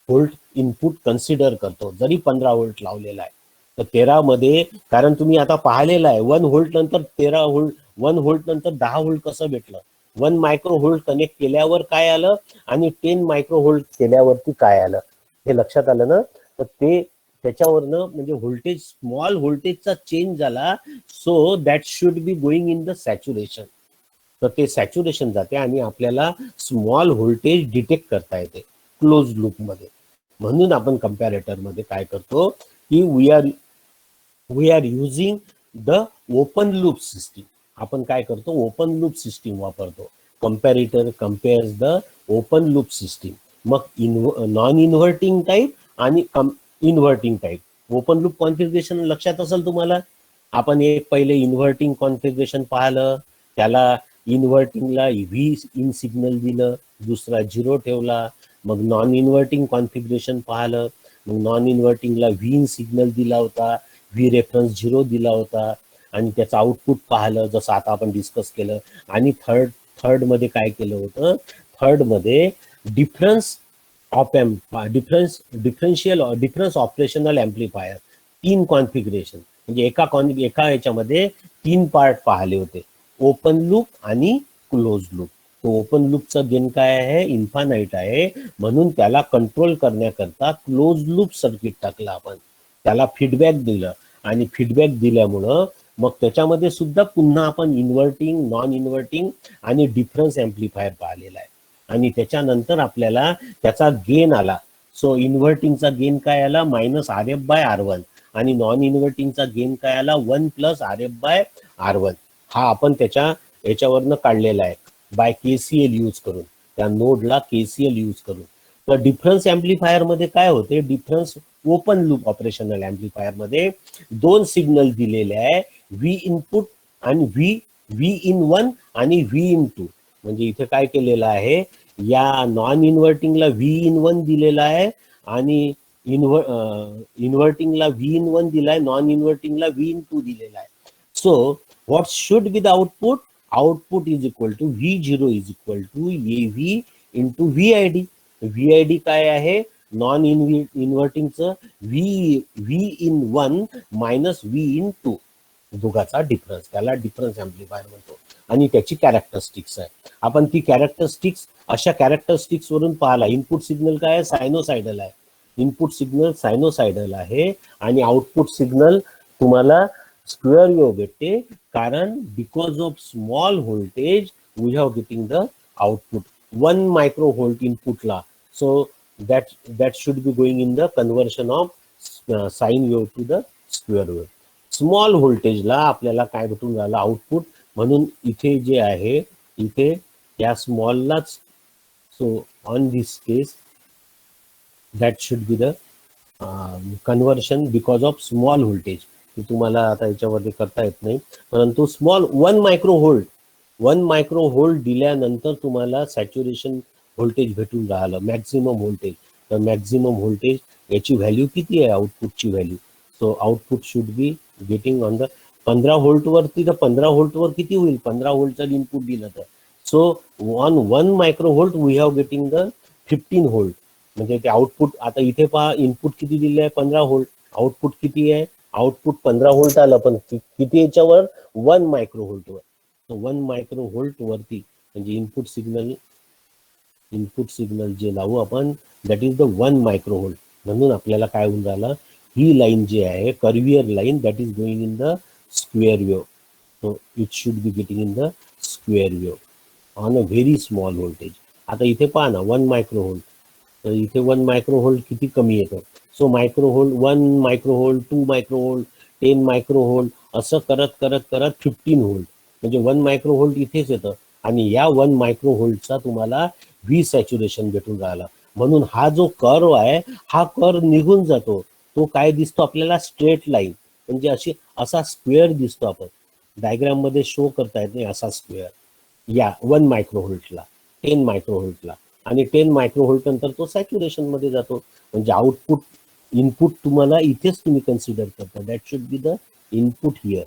व्होल्ट इनपुट कन्सिडर करतो जरी 15 व्होल्ट लावलेला आहे. तर 13 मध्ये, कारण तुम्ही आता पाहिलेलं आहे 1 व्होल्ट नंतर 13 व्होल्ट, 1 व्होल्ट नंतर 10 व्होल्ट कसं भेटलं? 1 मायक्रोव्होल्ट कनेक्ट केल्यावर काय आलं, आणि 10 मायक्रोव्होल्ट केल्यावरती काय आलं, हे लक्षात आलं ना? तर ते त्याच्यावरनं म्हणजे व्होल्टेज, स्मॉल व्होल्टेजचा चेंज झाला. So that should be going in the saturation. तर ते सॅच्युरेशन जाते आणि आपल्याला स्मॉल व्होल्टेज डिटेक्ट करता येते क्लोज लूप मध्ये. म्हणून आपण कंपॅरेटर मध्ये काय करतो की we are using the open loop system. आपण काय करतो? ओपन लूप सिस्टीम वापरतो. Comparator compares the open loop system. मग नॉन इन्व्हर्टिंग टाईप आणि inverting type. Open loop configuration लक्षात असेल तुम्हाला. आपण एक पहिले इन्व्हर्टिंग कॉन्फिगरेशन पाहिलं, त्याला इन्व्हर्टिंगला व्ही इन सिग्नल दिलं, दुसरा 0 ठेवला. मग नॉन इन्व्हर्टिंग कॉन्फिगरेशन पाहिलं, मग नॉन इन्व्हर्टिंगला व्ही इन सिग्नल दिला होता, व्ही रेफरन्स 0 दिला होता. आणि त्याचं आउटपुट पाहिलं, जसं आता आपण डिस्कस केलं. आणि थर्ड मध्ये काय केलं होतं, थर्ड मध्ये difference op amp, difference operational amplifier, 3 configuration, म्हणजे एका याच्यामध्ये 3 पार्ट पाहिले होते, ओपन लूप आणि क्लोज लूप. तो ओपन लूपचा गेन काय आहे, इन्फानाइट आहे, म्हणून त्याला कंट्रोल करण्याकरता क्लोज लूप सर्किट टाकलं आपण, त्याला फीडबॅक दिलं. आणि फीडबॅक दिल्यामुळं मग त्याच्यामध्ये सुद्धा पुन्हा आपण इन्व्हर्टिंग, नॉन इन्व्हर्टिंग आणि डिफरन्स एम्प्लिफायर पाहिलेला आहे. आणि त्याच्यानंतर आपल्याला त्याचा गेन आला. सो इन्व्हर्टिंगचा गेन काय आला, -RF/R1, आणि नॉन इन्व्हर्टिंगचा गेन काय आला, 1 + RF/R1. हा आपण त्याच्या याच्यावरनं काढलेला आहे बाय KCL यूज करून, त्या नोडला KCL यूज करून. तर डिफरन्स एम्प्लिफायर मध्ये काय होते, difference open loop operational amplifier मध्ये 2 सिग्नल दिलेले आहे, व्ही इनपुट आणि व्ही इन 1 आणि व्ही इन 2. म्हणजे इथे काय केलेलं आहे, या नॉन इन्व्हर्टिंगला व्ही इन 1 दिलेला आहे आणि इन्व्हर्टिंगला व्ही इन 1 दिलाय, नॉन इन्व्हर्टिंगला व्ही इन 2 दिलेला आहे. So what should be the output, output is equal to V0 is equal to AV into VID. VID काय आहे, नॉन इन्व्हर्टिंगचं V in 1 minus V in 2, दोघाचा डिफरन्स, त्याला डिफरन्स एम्प्लिफायर म्हणतो. आणि त्याची कॅरेक्टरिस्टिक्स आहे. आपण ती कॅरेक्टरिस्टिक्स, अशा कॅरेक्टरिस्टिक्स वरून पाहिला. इनपुट सिग्नल काय आहे, सायनोसायडल आहे. इनपुट सिग्नल सायनोसायडल आहे आणि आउटपुट सिग्नल तुम्हाला स्क्वेअर वेव्ह भेटते, कारण because of small voltage we have getting the output 1 microvolt इनपुटला. So that should be going in the conversion of sine wave to the square wave. Small व्होल्टेजला आपल्याला काय भेटून राहिलं, आउटपुट. म्हणून इथे जे आहे, इथे या स्मॉललाच, so on this case that should be the conversion because of small voltage. तुम्हाला आता याच्यामध्ये करता येत नाही, परंतु स्मॉल 1 मायक्रोव्होल्ट दिल्यानंतर तुम्हाला सॅच्युरेशन व्होल्टेज भेटून राहिलं, मॅक्झिमम व्होल्टेज. तर मॅक्झिमम व्होल्टेज याची व्हॅल्यू किती आहे, आउटपुटची value. So output should be getting on the 15 volt वरती. तर 15 व्होल्ट वर किती होईल, 15 व्होल्टचं इनपुट दिलं तर. So on 1 microvolt we have getting the 15 volt. म्हणजे ते आउटपुट, आता इथे पहा इनपुट किती दिले आहे, 15 व्होल्ट. आउटपुट किती आहे, आउटपुट 15 व्होल्ट आलं, पण किती याच्यावर, 1 मायक्रोव्होल्ट वर. 1 मायक्रोव्होल्ट वरती म्हणजे इनपुट सिग्नल जे लावू आपण, दॅट इज द 1 मायक्रोव्होल्ट. म्हणून आपल्याला काय होऊन राहिलं, ही लाईन जी आहे curvier line, that is going in the square wave. So it should be getting in the square wave on a very small voltage. आता इथे पहा ना, 1 मायक्रोव्होल्ट, तर इथे 1 मायक्रोव्होल्ट किती कमी येतं. So microvolt, 1 microvolt, 2 microvolt, 10 microvolt, असं करत 15 व्होल्ट, म्हणजे 1 मायक्रोव्होल्ट इथेच येतं. आणि या 1 मायक्रोव्होल्टचा तुम्हाला व्ही सॅच्युरेशन भेटून राहिला. म्हणून हा जो कर्व आहे, हा कर्व निघून जातो. तो काय दिसतो आपल्याला, स्ट्रेट लाईन, म्हणजे असा स्क्वेअर दिसतो. आपण डायग्राम मध्ये शो करता येत नाही असा स्क्वेअर. या 1 मायक्रोव्होल्टला, 10 मायक्रोव्होल्टला, आणि 10 मायक्रोव्होल्ट नंतर तो सॅच्युरेशन मध्ये जातो. म्हणजे आउटपुट, इनपुट तुम्हाला इथेच तुम्ही कन्सिडर करता, that should be the input here.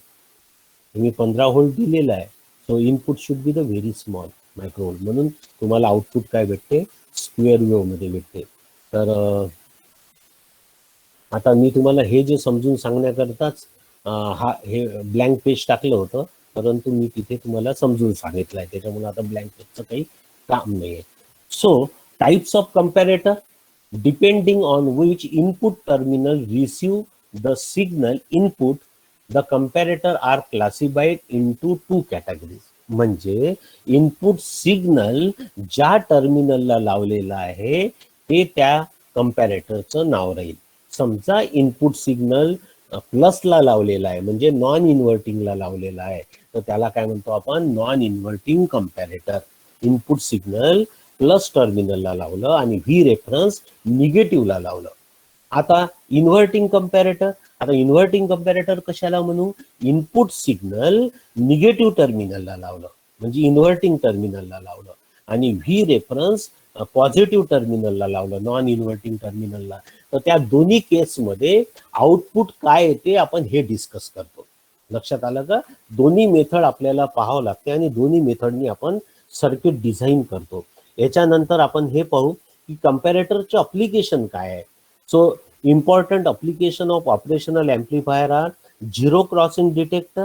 तुम्ही 15 व्होल्ट दिलेला आहे, so input should be the very small microvolt. म्हणून तुम्हाला आउटपुट काय भेटते, स्क्वेअर वेव्ह मध्ये भेटते. तर आता मी तुम्हाला हे जे समजून सांगण्याकरताच हे ब्लँक पेज टाकलं होतं, परंतु मी तिथे तुम्हाला समजून सांगितलंय, त्याच्यामुळे आता ब्लँक पेजचं काही काम नाही आहे. So types of comparator, depending on which input terminal receive the signal input, the comparator are classified into 2 categories. म्हणजे इनपुट सिग्नल ज्या टर्मिनलला लावलेला आहे ते त्या कंपॅरेटरचं नाव राहील. समजा इनपुट सिग्नल प्लसला लावलेला आहे, म्हणजे नॉन इन्व्हर्टिंगला लावलेला आहे, तर त्याला काय म्हणतो आपण, non inverting comparator. Input signal plus टर्मिनलला लावलं आणि व्ही रेफरन्स निगेटिव्हला लावलं. आता इन्व्हर्टिंग कंपॅरेटर, आता इन्व्हर्टिंग कंपॅरेटर कशाला म्हणू, इनपुट सिग्नल निगेटिव्ह टर्मिनलला लावलं, म्हणजे इन्व्हर्टिंग टर्मिनलला लावलं, आणि व्ही रेफरन्स पॉझिटिव्ह टर्मिनलला लावलं, नॉन इन्व्हर्टिंग टर्मिनलला. तर त्या दोन्ही केसमध्ये आउटपुट काय येते आपण हे डिस्कस करतो. लक्षात आलं का? दोन्ही मेथड आपल्याला पाहावं लागते आणि दोन्ही मेथडनी आपण सर्किट डिझाईन करतो. याच्यानंतर आपण हे पाहू की कंपॅरेटरचे अप्लिकेशन काय आहे. So important application of operational amplifier are zero crossing detector,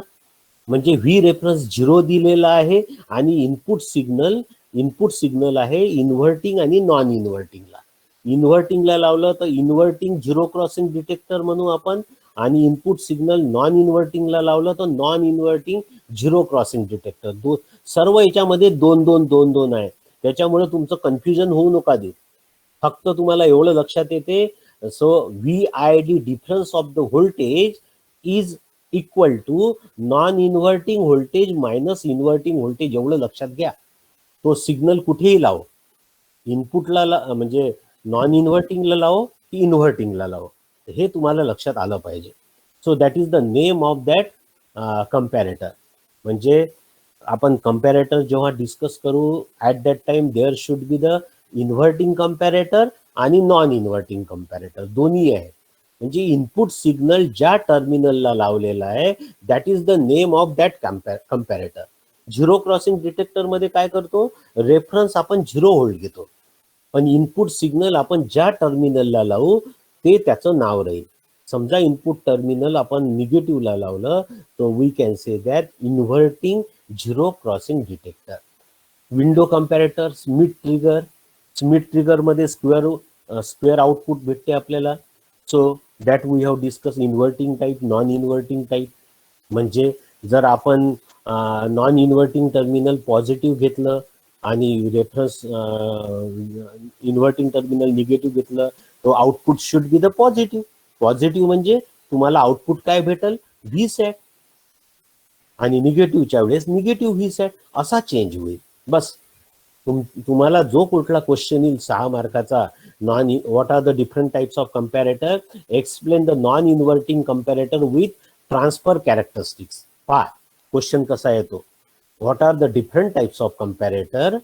म्हणजे व्ही रेफरन्स झिरो दिलेला आहे आणि इनपुट सिग्नल आहे इन्व्हर्टिंग आणि नॉन इन्व्हर्टिंगला. इन्व्हर्टिंगला लावलं तर इन्व्हर्टिंग झिरो क्रॉसिंग डिटेक्टर म्हणू आपण, आणि इनपुट सिग्नल नॉन इन्व्हर्टिंगला लावलं तर non inverting zero crossing detector. सर्व याच्यामध्ये दोन दोन दोन दोन आहे, त्याच्यामुळे तुमचं कन्फ्युजन होऊ नका देऊ. फक्त तुम्हाला एवढं लक्षात येते, so VID difference of the voltage is equal to non inverting voltage minus inverting voltage, एवढं लक्षात घ्या. तो सिग्नल कुठेही लाव, इनपुटला म्हणजे नॉन इन्व्हर्टिंगला लाव की इन्व्हर्टिंगला लाव, हे तुम्हाला लक्षात आलं पाहिजे. So that is the name of that comparator. म्हणजे आपण कंपॅरेटर जेव्हा डिस्कस करू at that time there should be the inverting comparator आणि नॉन इन्व्हर्टिंग कंपॅरेटर दोन्ही आहे. म्हणजे इनपुट सिग्नल ज्या टर्मिनलला लावलेला आहे that is the name of that comparator. Zero crossing detector मध्ये काय करतो, रेफरन्स आपण 0 व्होल्ट घेतो, पण इनपुट सिग्नल आपण ज्या टर्मिनलला लावू ते त्याचं नाव राहील. समजा इनपुट टर्मिनल आपण निगेटिव्हला लावलं तर we can say that inverting zero crossing detector. Window comparator, Schmitt trigger मध्ये स्क्वेअर आउटपुट भेटते आपल्याला. So that we have discuss inverting type, non inverting type. म्हणजे जर आपण नॉन इन्व्हर्टिंग टर्मिनल पॉझिटिव्ह घेतलं आणि रेफरन्स इन्व्हर्टिंग टर्मिनल निगेटिव्ह घेतलं तो output should be the positive. Positive म्हणजे तुम्हाला आउटपुट काय भेटल, व्ही सॅट, आणि निगेटिव्हच्या वेळेस निगेटिव्ह व्ही सॅट असा चेंज होईल. बस तुम्हाला जो कुठला क्वेश्चन येईल 6 मार्काचा, what are the different types of comparator, explain the non inverting comparator with transfer characteristics. पहा क्वेश्चन कसा येतो, what are the different types of comparator,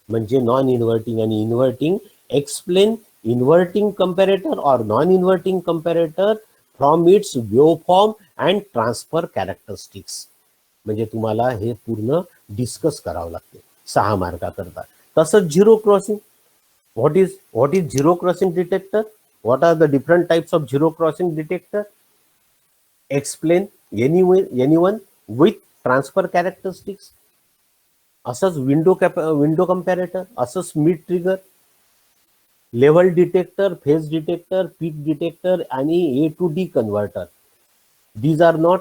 म्हणजे नॉन इन्व्हर्टिंग आणि इन्व्हर्टिंग. एक्सप्लेन इन्व्हर्टिंग कंपॅरेटर और non inverting comparator from its waveform and transfer characteristics. म्हणजे तुम्हाला हे पूर्ण डिस्कस करावं लागते 6 मार्काकरता. तसंच zero crossing, what is zero crossing detector, what are the different types of zero crossing detector, explain anyone with transfer characteristics. असंच window comparator, असं Schmitt trigger, level detector, phase detector, peak detector आणि A to D converter. These are not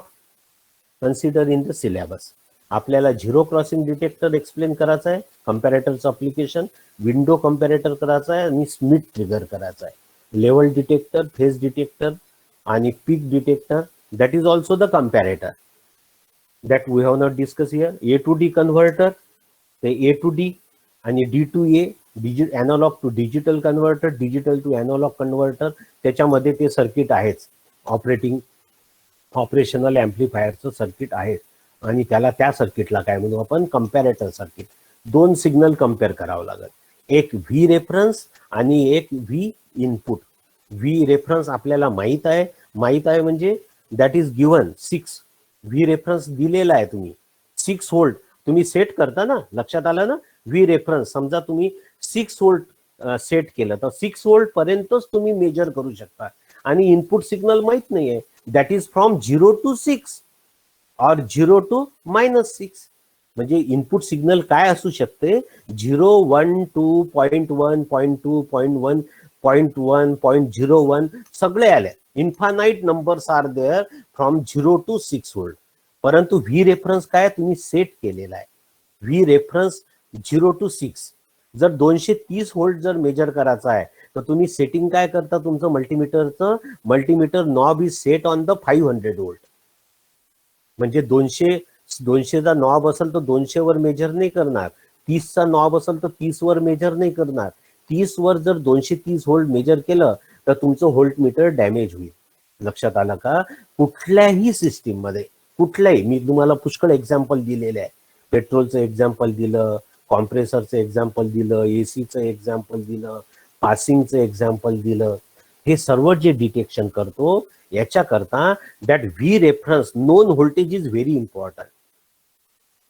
consider in the syllabus. आपल्याला zero crossing detector explain करायचं आहे, कंपॅरेटरचं application, window comparator करायचं आहे आणि Schmitt trigger करायचं आहे. लेव्हल डिटेक्टर, फेज डिटेक्टर आणि peak detector, that is also the comparator that we have not discussed here. A to D converter, the A to D आणि D to A, analog to digital converter, digital to analog converter, त्याच्यामध्ये ते circuit आहेच, operational एम्प्लिफायरचं circuit आहे आणि त्या सर्किटला काय म्हणू आपण, कंपॅरेटर सर्किट. 2 सिग्नल कंपेअर करावं लागेल, एक व्ही रेफरन्स आणि एक व्ही इनपुट. व्ही रेफरन्स आपल्याला माहित आहे म्हणजे that is given 6. V reference दिलेला आहे, तुम्ही 6 व्होल्ट तुम्ही सेट करता ना, लक्षात आलं ना. व्ही रेफरन्स समजा तुम्ही 6 व्होल्ट सेट केलं तर 6 व्होल्ट पर्यंतच तुम्ही मेजर करू शकता आणि इनपुट सिग्नल माहित नाहीये, दॅट इज फ्रॉम 0 to 6 और 0 to -6. म्हणजे इनपुट सिग्नल काय असू शकते, 0, 1, 2, 0.1, 0.2, 0.1, 0.1, 0.01 सगळे आले. Infinite numbers are there from 0 to 6 volt. परंतु व्ही रेफरन्स काय तुम्ही सेट केलेला आहे, व्ही रेफरन्स 0 to 6. जर 230 व्होल्ट जर मेजर करायचा आहे तर तुम्ही सेटिंग काय करता, तुमचं multimeter knob is set on the 500 volt. म्हणजे 200चा नॉब असेल तर 200 वर मेजर नाही करणार, 30चा नॉब असेल तर 30 वर मेजर नाही करणार. 30 वर जर 230 व्होल्ट मेजर केलं तर तुमचं व्होल्टमीटर डॅमेज होईल. लक्षात आलं का. कुठल्याही सिस्टीम मध्ये, कुठल्याही, मी तुम्हाला पुष्कळ एक्झाम्पल दिलेले आहे, पेट्रोलचं एक्झाम्पल दिलं, कॉम्प्रेसरचं एक्झाम्पल दिलं, एसीचं एक्झाम्पल दिलं, पासिंगचं एक्झाम्पल दिलं. हे सर्व जे डिटेक्शन करतो याच्याकरता that V reference known voltage is very important.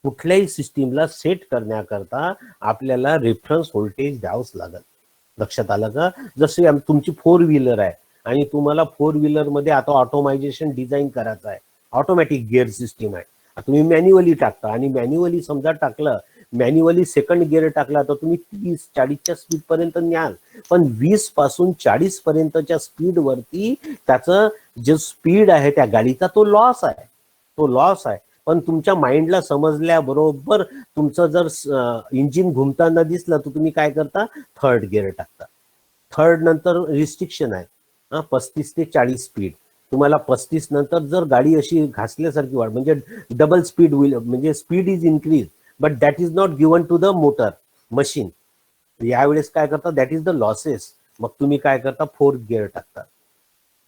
कुठल्याही सिस्टीमला सेट करण्याकरता आपल्याला रेफरन्स व्होल्टेज द्यावंच लागेल. लक्षात आलं का? जसे तुमची 4 व्हीलर आहे आणि तुम्हाला 4 व्हीलर मध्ये आता ऑटोमायझेशन डिझाईन करायचं आहे, ऑटोमॅटिक गिअर सिस्टीम आहे, तुम्ही मॅन्युअली टाकता आणि मॅन्युअली समजा टाकलं, मॅन्युअली सेकंड गिअर टाकला तर तुम्ही 30-40च्या स्पीड पर्यंत न्याल, पण 20 पासून 40 पर्यंतच्या स्पीड वरती त्याचं जे स्पीड आहे त्या गाडीचा तो लॉस आहे, तो लॉस आहे. पण तुमच्या माइंडला समजल्याबरोबर तुमचं जर इंजिन घुमताना दिसलं तर तुम्ही काय करता, थर्ड गिअर टाकता. थर्ड नंतर रिस्ट्रिक्शन आहे 35 ते 40 स्पीड. तुम्हाला 35 नंतर जर गाडी अशी घासल्यासारखी वाढ म्हणजे डबल स्पीड होईल, म्हणजे speed is increase but that is not given to the motor machine. यावेळेस काय करता, दॅट इज द लॉसेस. मग तुम्ही काय करता, फोर्थ गिअर टाकता.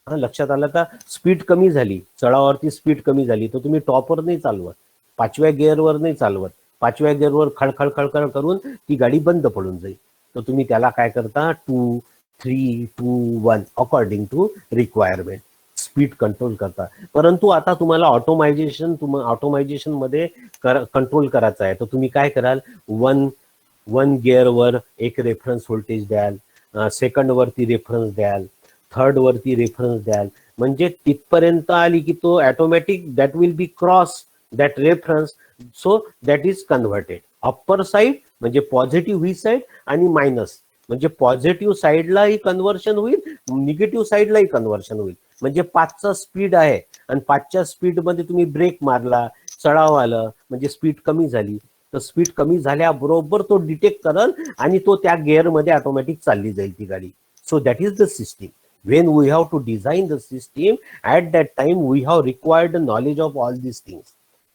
लक्षात आलं का? स्पीड कमी झाली, चढावरती स्पीड कमी झाली तर तुम्ही टॉपवर नाही चालवत, 5व्या गिअरवर नाही चालवत. 5व्या गिअरवर खळखळ खळखळ करून ती गाडी बंद पडून जाईल. तर तुम्ही त्याला काय करता, 2, 3, 2, 1 according to requirement speed control करता. परंतु आता तुम्हाला ऑटोमायझेशन मध्ये कंट्रोल करायचं आहे तर तुम्ही काय कराल, वन गिअरवर एक रेफरन्स व्होल्टेज द्याल, सेकंड वरती रेफरन्स द्याल, थर्ड वरती रेफरन्स द्याल, म्हणजे तिथपर्यंत आली की तो automatic that will B cross that reference, so that is converted. Upper side म्हणजे पॉझिटिव्ह व्ही साइड आणि मायनस म्हणजे पॉझिटिव्ह साईडलाही कन्व्हर्शन होईल, निगेटिव्ह साईडलाही कन्व्हर्शन होईल. म्हणजे 5चा स्पीड आहे आणि 5च्या स्पीड मध्ये तुम्ही ब्रेक मारला, चढाव आलं म्हणजे स्पीड कमी झाली, तर स्पीड कमी झाल्याबरोबर तो डिटेक्ट करल आणि तो त्या गिअरमध्ये ऑटोमॅटिक चालली जाईल ती गाडी. So that is the system. When we have to design the system, at that time we have required the knowledge of all these things.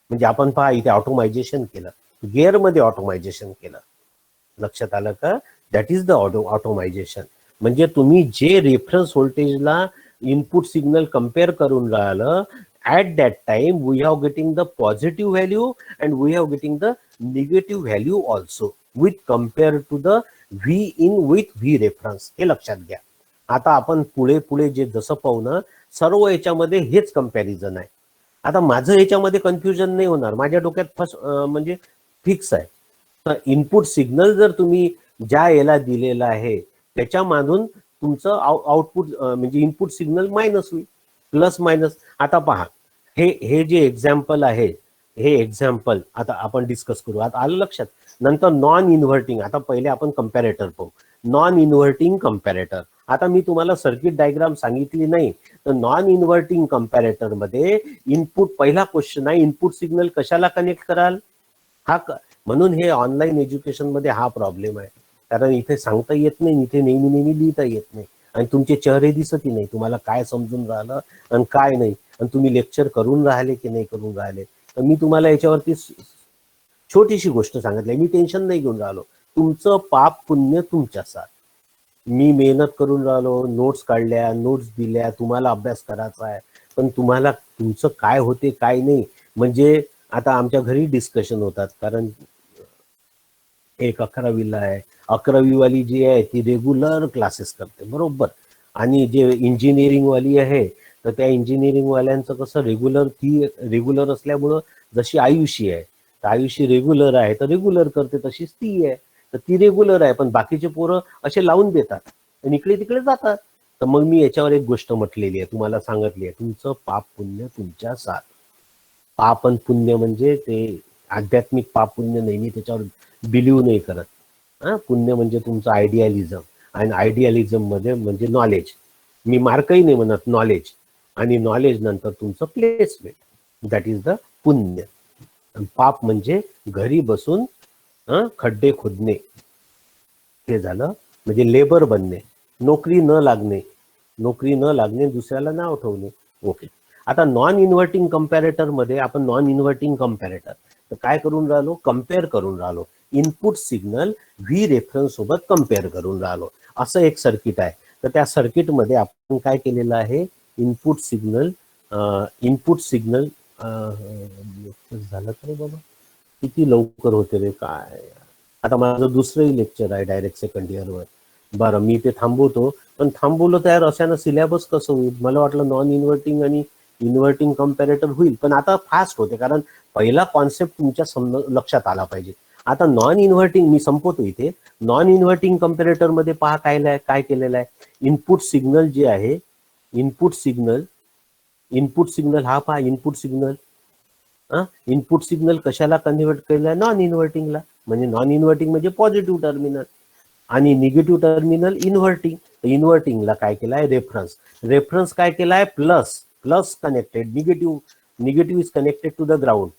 म्हणजे आपण पहा इथे ऑटोमायझेशन केलं, गिअर मध्ये ऑटोमायझेशन केलं. लक्षात आलं का? That is the automization. म्हणजे तुम्ही जे रेफरन्स व्होल्टेजला इनपुट सिग्नल कम्पेअर करून राहिलं, at that time we have getting the positive value and we have getting the negative value also with compared to the V in with V reference. हे लक्षात घ्या. आता आपण पुढे पुढे जे जसं पाहू ना, सर्व याच्यामध्ये हेच कंपॅरिझन आहे. आता माझं याच्यामध्ये कन्फ्युजन नाही होणार, माझ्या डोक्यात फर्स्ट म्हणजे फिक्स आहे. तर इनपुट सिग्नल जर तुम्ही ज्या याला दिलेला आहे त्याच्यामधून तुमचं आउटपुट म्हणजे इनपुट सिग्नल मायनस होईल, प्लस मायनस. आता पहा हे जे एक्झाम्पल आहे, हे एक्झाम्पल आता आपण डिस्कस करू. आता आलं लक्षात. नंतर नॉन इन्व्हर्टिंग, आता पहिले आपण कंपॅरेटर पाहू. Non inverting comparator. आता मी तुम्हाला सर्किट डायग्राम सांगितली नाही, तर नॉन इन्व्हर्टिंग कंपॅरेटर मध्ये इनपुट, पहिला क्वेश्चन आहे, इनपुट सिग्नल कशाला कनेक्ट कराल? म्हणून हे ऑनलाईन एज्युकेशन मध्ये हा प्रॉब्लेम आहे, कारण इथे सांगता येत नाही, इथे नेहमी लिहिता येत नाही आणि तुमचे चेहरे दिसतही नाही, तुम्हाला काय समजून राहिलं आणि काय नाही, आणि तुम्ही लेक्चर करून राहिले की नाही करून राहिले. तर मी तुम्हाला याच्यावरती छोटीशी गोष्ट सांगितली, मी टेन्शन नाही घेऊन राहिलो. तुमचं पाप पुण्य तुमच्या साथ. मी मेहनत करून राहिलो, नोट्स काढल्या, नोट्स दिल्या, तुम्हाला अभ्यास करायचा आहे, पण तुम्हाला तुमचं काय होते काय नाही. म्हणजे आता आमच्या घरी डिस्कशन होतात, कारण एक 11वीला आहे, 11वी वाली जी आहे ती रेग्युलर क्लासेस करते बरोबर, आणि जे इंजिनिअरिंग वाली आहे तर त्या इंजिनिअरिंग वाल्यांचं कसं रेग्युलर असल्यामुळं, जशी आयुषी आहे तर आयुषी रेग्युलर आहे तर रेग्युलर करते, तशीच ती आहे तर ती रेग्युलर आहे, पण बाकीचे पोरं असे लावून देतात आणि इकडे तिकडे जातात. तर मग मी याच्यावर एक गोष्ट म्हटलेली आहे, तुम्हाला सांगितली आहे, तुमचं पाप पुण्य तुमच्या साथ. पाप आणि पुण्य म्हणजे ते आध्यात्मिक पाप पुण्य नाही, मी त्याच्यावर बिलीव्ह नाही करत. पुण्य म्हणजे तुमचं आयडियालिझम, आणि आयडियालिझम मध्ये म्हणजे नॉलेज. मी मार्कही नाही म्हणत, नॉलेज, आणि नॉलेज नंतर तुमचं प्लेसमेंट, दॅट इज द पुण्य. पाप म्हणजे घरी बसून खड्डे खोदणे, हे झालं म्हणजे लेबर बनणे, नोकरी न लागणे, दुसऱ्याला नाव ठेवणे. ओके. आता नॉन इन्व्हर्टिंग कंपॅरेटर मध्ये आपण नॉन इन्व्हर्टिंग कंपॅरेटर तर काय करून राहिलो, कम्पेअर करून राहिलो, इनपुट सिग्नल व्ही रेफरन्स सोबत कम्पेअर करून राहिलो. असं एक सर्किट आहे. तर त्या सर्किटमध्ये आपण काय केलेलं आहे, इनपुट सिग्नल झालं तर बाबा किती लवकर होते रे काय. आता माझं दुसरंही लेक्चर आहे डायरेक्ट सेकंड इयरवर, बरं मी ते थांबवतो, पण थांबवलं तर यार अशानं सिलेबस कसं होईल? मला वाटलं नॉन इन्व्हर्टिंग आणि इन्व्हर्टिंग कम्पॅरेटर होईल, पण आता फास्ट होते कारण पहिला कॉन्सेप्ट तुमच्या लक्षात आला पाहिजे. आता नॉन इन्व्हर्टिंग मी संपवतो इथे. नॉन इन्व्हर्टिंग कम्पॅरेटर मध्ये पहा काय केलेलं आहे. इनपुट सिग्नल जे आहे, इनपुट सिग्नल हा पहा इनपुट सिग्नल, इनपुट सिग्नल कशाला कन्व्हर्ट केलाय? नॉन इन्व्हर्टिंगला. म्हणजे नॉन इन्व्हर्टिंग म्हणजे पॉझिटिव्ह टर्मिनल आणि निगेटिव्ह टर्मिनल इन्व्हर्टिंग. इन्व्हर्टिंगला काय केलाय? रेफरन्स काय केलाय? Plus connected, negative is connected to the ground.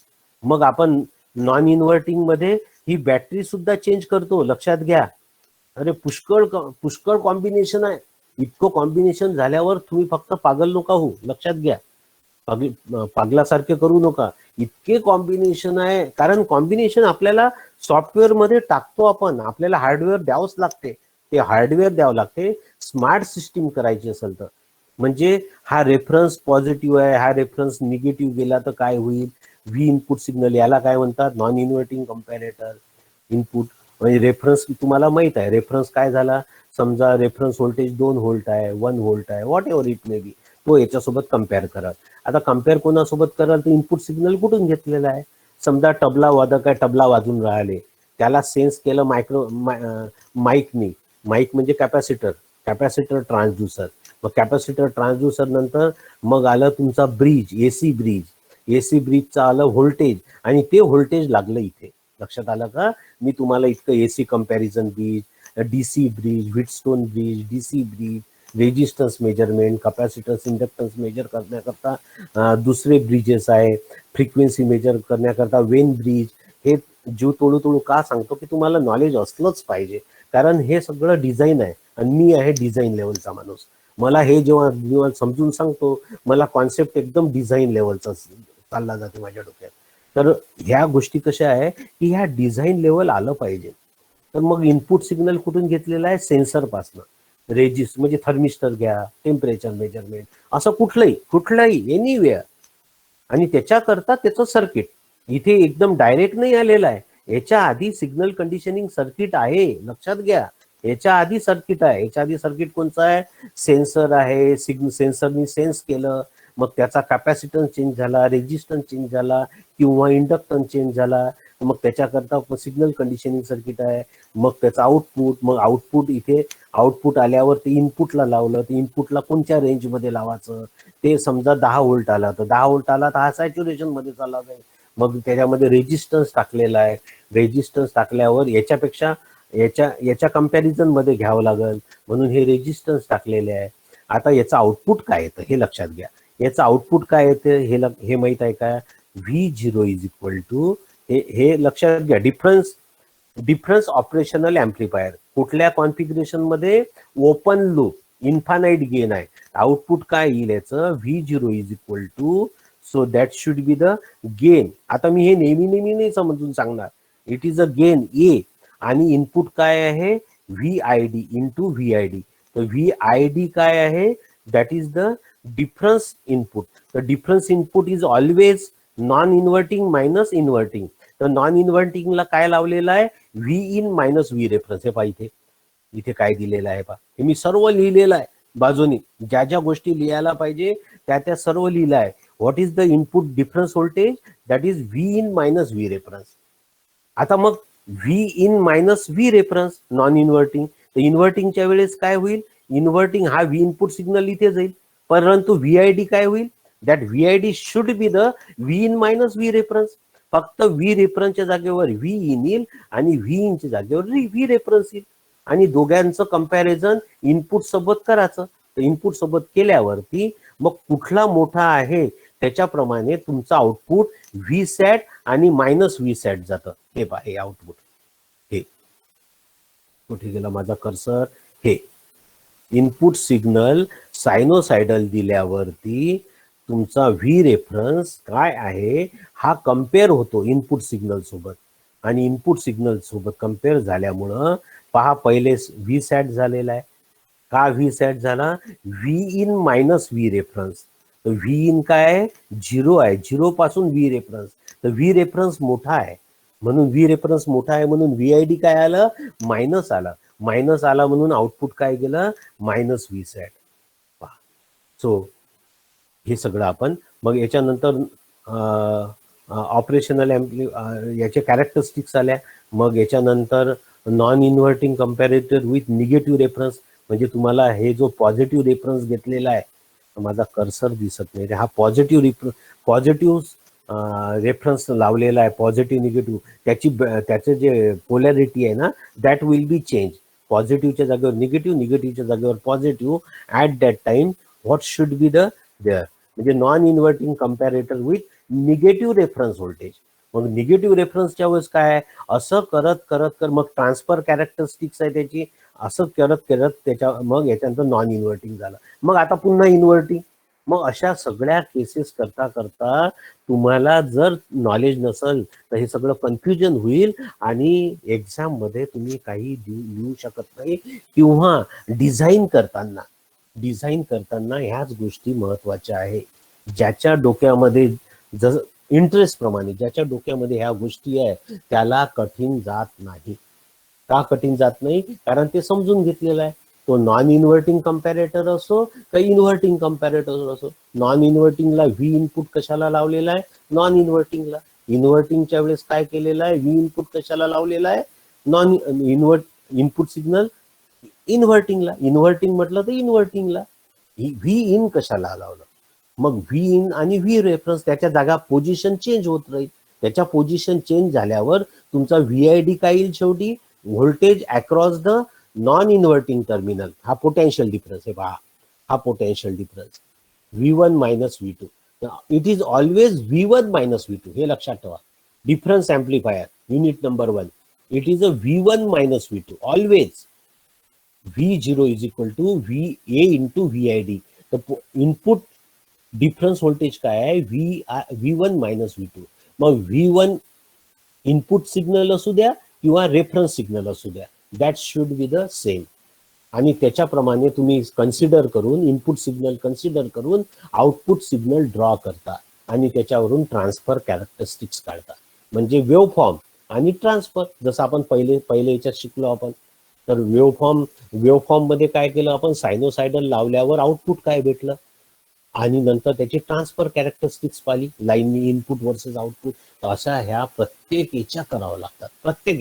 मग आपण नॉन इन्व्हर्टिंग मध्ये ही बॅटरी सुद्धा चेंज करतो, लक्षात घ्या. अरे पुष्कळ कॉम्बिनेशन आहे. इतकं कॉम्बिनेशन झाल्यावर तुम्ही फक्त पागल नका हो, लक्षात घ्या. पागलासारखे करू नका. इतके कॉम्बिनेशन आहे, कारण कॉम्बिनेशन आपल्याला सॉफ्टवेअर मध्ये टाकतो आपण, आपल्याला हार्डवेअर द्यावंच लागते. ते हार्डवेअर द्यावं लागते स्मार्ट सिस्टीम करायची असेल तर. म्हणजे हा रेफरन्स पॉझिटिव्ह आहे, हा रेफरन्स निगेटिव्ह गेला तर काय होईल? व्ही इनपुट सिग्नल, याला काय म्हणतात? Non inverting comparator input. म्हणजे रेफरन्स तुम्हाला माहित आहे, रेफरन्स काय झाला? समजा रेफरन्स व्होल्टेज 2 व्होल्ट आहे, 1 व्होल्ट आहे, what ever it may be, तो याच्यासोबत कम्पेअर करा. आता कम्पेअर कोणासोबत कराल? तर इनपुट सिग्नल कुठून घेतलेला आहे? समजा तबला वादक आहे, तबला वाजून राहिले, त्याला सेन्स केलं माईकनी. माईक म्हणजे कॅपॅसिटर ट्रान्सड्युसर. मग कॅपॅसिटर ट्रान्सड्युसर नंतर मग आलं तुमचा ब्रिज, एसी ब्रिजचं आलं व्होल्टेज, आणि ते व्होल्टेज लागलं इथे. लक्षात आलं का? मी तुम्हाला इतकं AC comparison bridge, DC bridge, Wheatstone bridge, DC bridge, resistance measurement, capacitance inductance measure करण्याकरता दुसरे ब्रिजेस आहे, फ्रिक्वेन्सी मेजर करण्याकरता वेन ब्रिज. हे जीव तोडू का सांगतो की तुम्हाला नॉलेज असलंच पाहिजे, कारण हे सगळं डिझाईन आहे आणि मी आहे डिझाईन लेवलचा माणूस. मला हे जेव्हा समजून सांगतो, मला कॉन्सेप्ट एकदम डिझाईन लेवलचा चालला जाते माझ्या डोक्यात. तर ह्या गोष्टी कशा आहे की ह्या डिझाईन लेवल आलं पाहिजे. तर मग इनपुट सिग्नल कुठून घेतलेला आहे? सेन्सर पासनं. म्हणजे थर्मिस्टर घ्या, टेम्परेचर मेजरमेंट, असं कुठलंही एनिवेअर. आणि त्याच्याकरता त्याचं सर्किट इथे एकदम डायरेक्ट नाही आलेलं आहे. याच्या आधी सिग्नल कंडिशनिंग सर्किट आहे, लक्षात घ्या. याच्या आधी सर्किट कोणचं आहे? सेन्सर आहे. सेन्सरनी सेन्स केलं, मग त्याचा कॅपॅसिटन्स चेंज झाला, रेजिस्टन्स चेंज झाला किंवा इंडक्टन्स चेंज झाला. मग त्याच्याकरता सिग्नल कंडिशनिंग सर्किट आहे. मग त्याचं आउटपुट इथे आउटपुट आल्यावर ते इनपुटला लावलं, ते इनपुटला कोणत्या रेंजमध्ये लावायचं? ते समजा 10 व्होल्ट आला तर 10 व्होल्ट आला तर हा सॅच्युरेशन मध्ये चालला जाईल. मग त्याच्यामध्ये रेजिस्टन्स टाकलेला आहे. रेजिस्टन्स टाकल्यावर याच्यापेक्षा याच्या कंपॅरिझन मध्ये घ्यावं लागेल, म्हणून हे रेजिस्टन्स टाकलेले आहे. आता याचं आउटपुट काय येतं हे लक्षात घ्या. याचं आउटपुट काय येतं हे माहित आहे का? V0 इज इक्वल टू, हे लक्षात घ्या, डिफरन्स ऑपरेशनल एम्प्लिफायर. कुठल्या कॉन्फिगरेशन मध्ये? ओपन लूप, इन्फानाइट गेन आहे. आउटपुट काय येईल याचं? V0 is equal to, so that should be the gain. आता मी हे नेहमी नाही समजून सांगणार. It is a gain A, आणि इनपुट काय आहे? VID into VID. तर VID काय आहे? That is the difference input. तर difference input is always non inverting minus inverting. तर नॉन इन्व्हर्टिंगला काय लावलेलं आहे? V in minus V reference. हे पहा इथे काय दिलेलं आहे पहा. हे मी सर्व लिहिलेलं आहे बाजूनी, ज्या गोष्टी लिहायला पाहिजे त्या सर्व लिहिलं आहे. What is the input difference voltage? That is V in minus V reference. आता मग V in minus V reference non inverting. तर इन्व्हर्टिंगच्या वेळेस काय होईल? इन्व्हर्टिंग हा व्ही इनपुट सिग्नल इथे जाईल, परंतु VID काय होईल? That VID should be the V in minus V reference. फक्त व्ही रेफरन्सच्या जागेवर व्ही इन येईल आणि व्ही इनच्या जागेवर व्ही रेफरन्स येईल, आणि दोघांचं कंपॅरिझन इनपुट सोबत करायचं. तर इनपुट सोबत केल्यावरती मग कुठला मोठा आहे त्याच्याप्रमाणे तुमचं आउटपुट व्ही सॅट आणि मायनस व्ही सॅट जातं. हे पहा, हे आउटपुट, हे कुठे गेला माझा कर्सर? हे इनपुट सिग्नल सायनोसायडल दिल्यावरती तुमचा व्ही रेफरन्स काय आहे हा कम्पेअर होतो इनपुट सिग्नल सोबत, आणि इनपुट सिग्नल सोबत कम्पेअर झाल्यामुळं पहा पहिले व्ही सॅट झालेला आहे. का व्ही सॅट झाला? V in minus V reference. तर व्ही इन काय आहे? 0 आहे. 0 पासून व्ही रेफरन्स. तर व्ही रेफरन्स मोठा आहे, म्हणून व्ही रेफरन्स मोठा आहे म्हणून VID काय आलं? मायनस आला. मायनस आला म्हणून आउटपुट काय गेलं, मायनस Vsat. सो हे सगळं आपण मग याच्यानंतर ऑपरेशनल याचे कॅरेक्टरिस्टिक्स आल्या. मग याच्यानंतर non inverting comparator with negative reference, म्हणजे तुम्हाला हे जो पॉझिटिव्ह रेफरन्स घेतलेला आहे, माझा कर्सर दिसत नाही, हा पॉझिटिव्ह रेफरन्स लावलेला आहे, पॉझिटिव्ह निगेटिव्ह, त्याचे जे पोलॅरिटी आहे ना, दॅट विल बी चेंज. पॉझिटिव्हच्या जागेवर निगेटिव्ह, निगेटिव्हच्या जागेवर positive, at that time what should be the there, म्हणजे non inverting comparator with negative reference voltage. मग निगेटिव्ह रेफरन्सच्या वेळेस काय, असं करत मग ट्रान्सफर कॅरेक्टरिस्टिक्स आहे त्याची, असं करत त्याच्या मग याच्यानंतर नॉन इन्व्हर्टिंग झालं, मग आता पुन्हा इन्व्हर्टिंग. मग अशा सगळ्या केसेस करता तुम्हाला जर नॉलेज नसेल तर हे सगळं कन्फ्युजन होईल आणि एक्झाम मध्ये तुम्ही काही लिहू शकत नाही, किंवा डिझाईन करताना ह्याच गोष्टी महत्वाच्या आहे. ज्याच्या डोक्यामध्ये जसं इंटरेस्ट प्रमाणे ज्याच्या डोक्यामध्ये ह्या गोष्टी आहे त्याला कठीण जात नाही. का कठीण जात नाही, कारण ते समजून घेतलेलं आहे. तो नॉन इन्व्हर्टिंग कम्पॅरेटर असो का इन्व्हर्टिंग कम्पॅरेटर असो, नॉन इन्व्हर्टिंगला व्ही इनपुट कशाला लावलेला आहे, नॉन इन्व्हर्टिंगला. इन्व्हर्टिंगच्या वेळेस काय केलेलं आहे, व्ही इनपुट कशाला लावलेला आहे, नॉन इनपुट सिग्नल इन्व्हर्टिंगला. इन्व्हर्टिंग म्हटलं तर इन्व्हर्टिंगला. व्ही इन कशाला लावलं, मग व्ही इन आणि व्ही रेफरन्स त्याच्या जागा पोझिशन चेंज होत राहील. त्याच्या पोझिशन चेंज झाल्यावर तुमचा व्हीआयडी काय येईल, शेवटी voltage across the non inverting terminal. हा पोटेन्शियल डिफरन्स आहे पहा, हा potential difference V1 minus V2. It is always V1 minus V2, हे लक्षात ठेवा. Difference amplifier unit number 1, it is a V1 minus V2 always. V0 is equal to VA into VID. तर input difference voltage काय आहे, V1 minus V2. मग V1 input signal असू द्या किंवा रेफरन्स सिग्नल असू द्या, that should be the same. आणि त्याच्याप्रमाणे तुम्ही कन्सिडर करून, इनपुट सिग्नल कन्सिडर करून आउटपुट सिग्नल ड्रॉ करता आणि त्याच्यावरून ट्रान्सफर कॅरेक्टरिस्टिक्स काढता. म्हणजे वेव्ह फॉर्म आणि ट्रान्सफर, जसं आपण पहिले याच्यात शिकलो आपण. तर वेव्ह फॉर्म मध्ये काय केलं आपण, सायनोसायडल लावल्यावर आउटपुट काय भेटलं, आणि नंतर त्याची ट्रान्सफर कॅरेक्टरिस्टिक्स पाहिली, लाईन इनपुट वर्सेस आउटपुट. अशा ह्या प्रत्येक याच्या करावं लागतात, प्रत्येक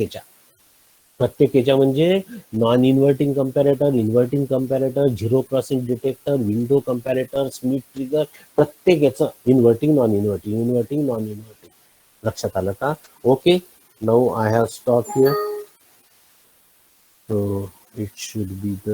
याच्या म्हणजे non inverting comparator, inverting comparator, zero crossing detector, window comparator, Schmitt trigger, प्रत्येक याचं inverting non inverting, inverting non inverting. लक्षात आलं का? Okay, now I have stop here. So it should be the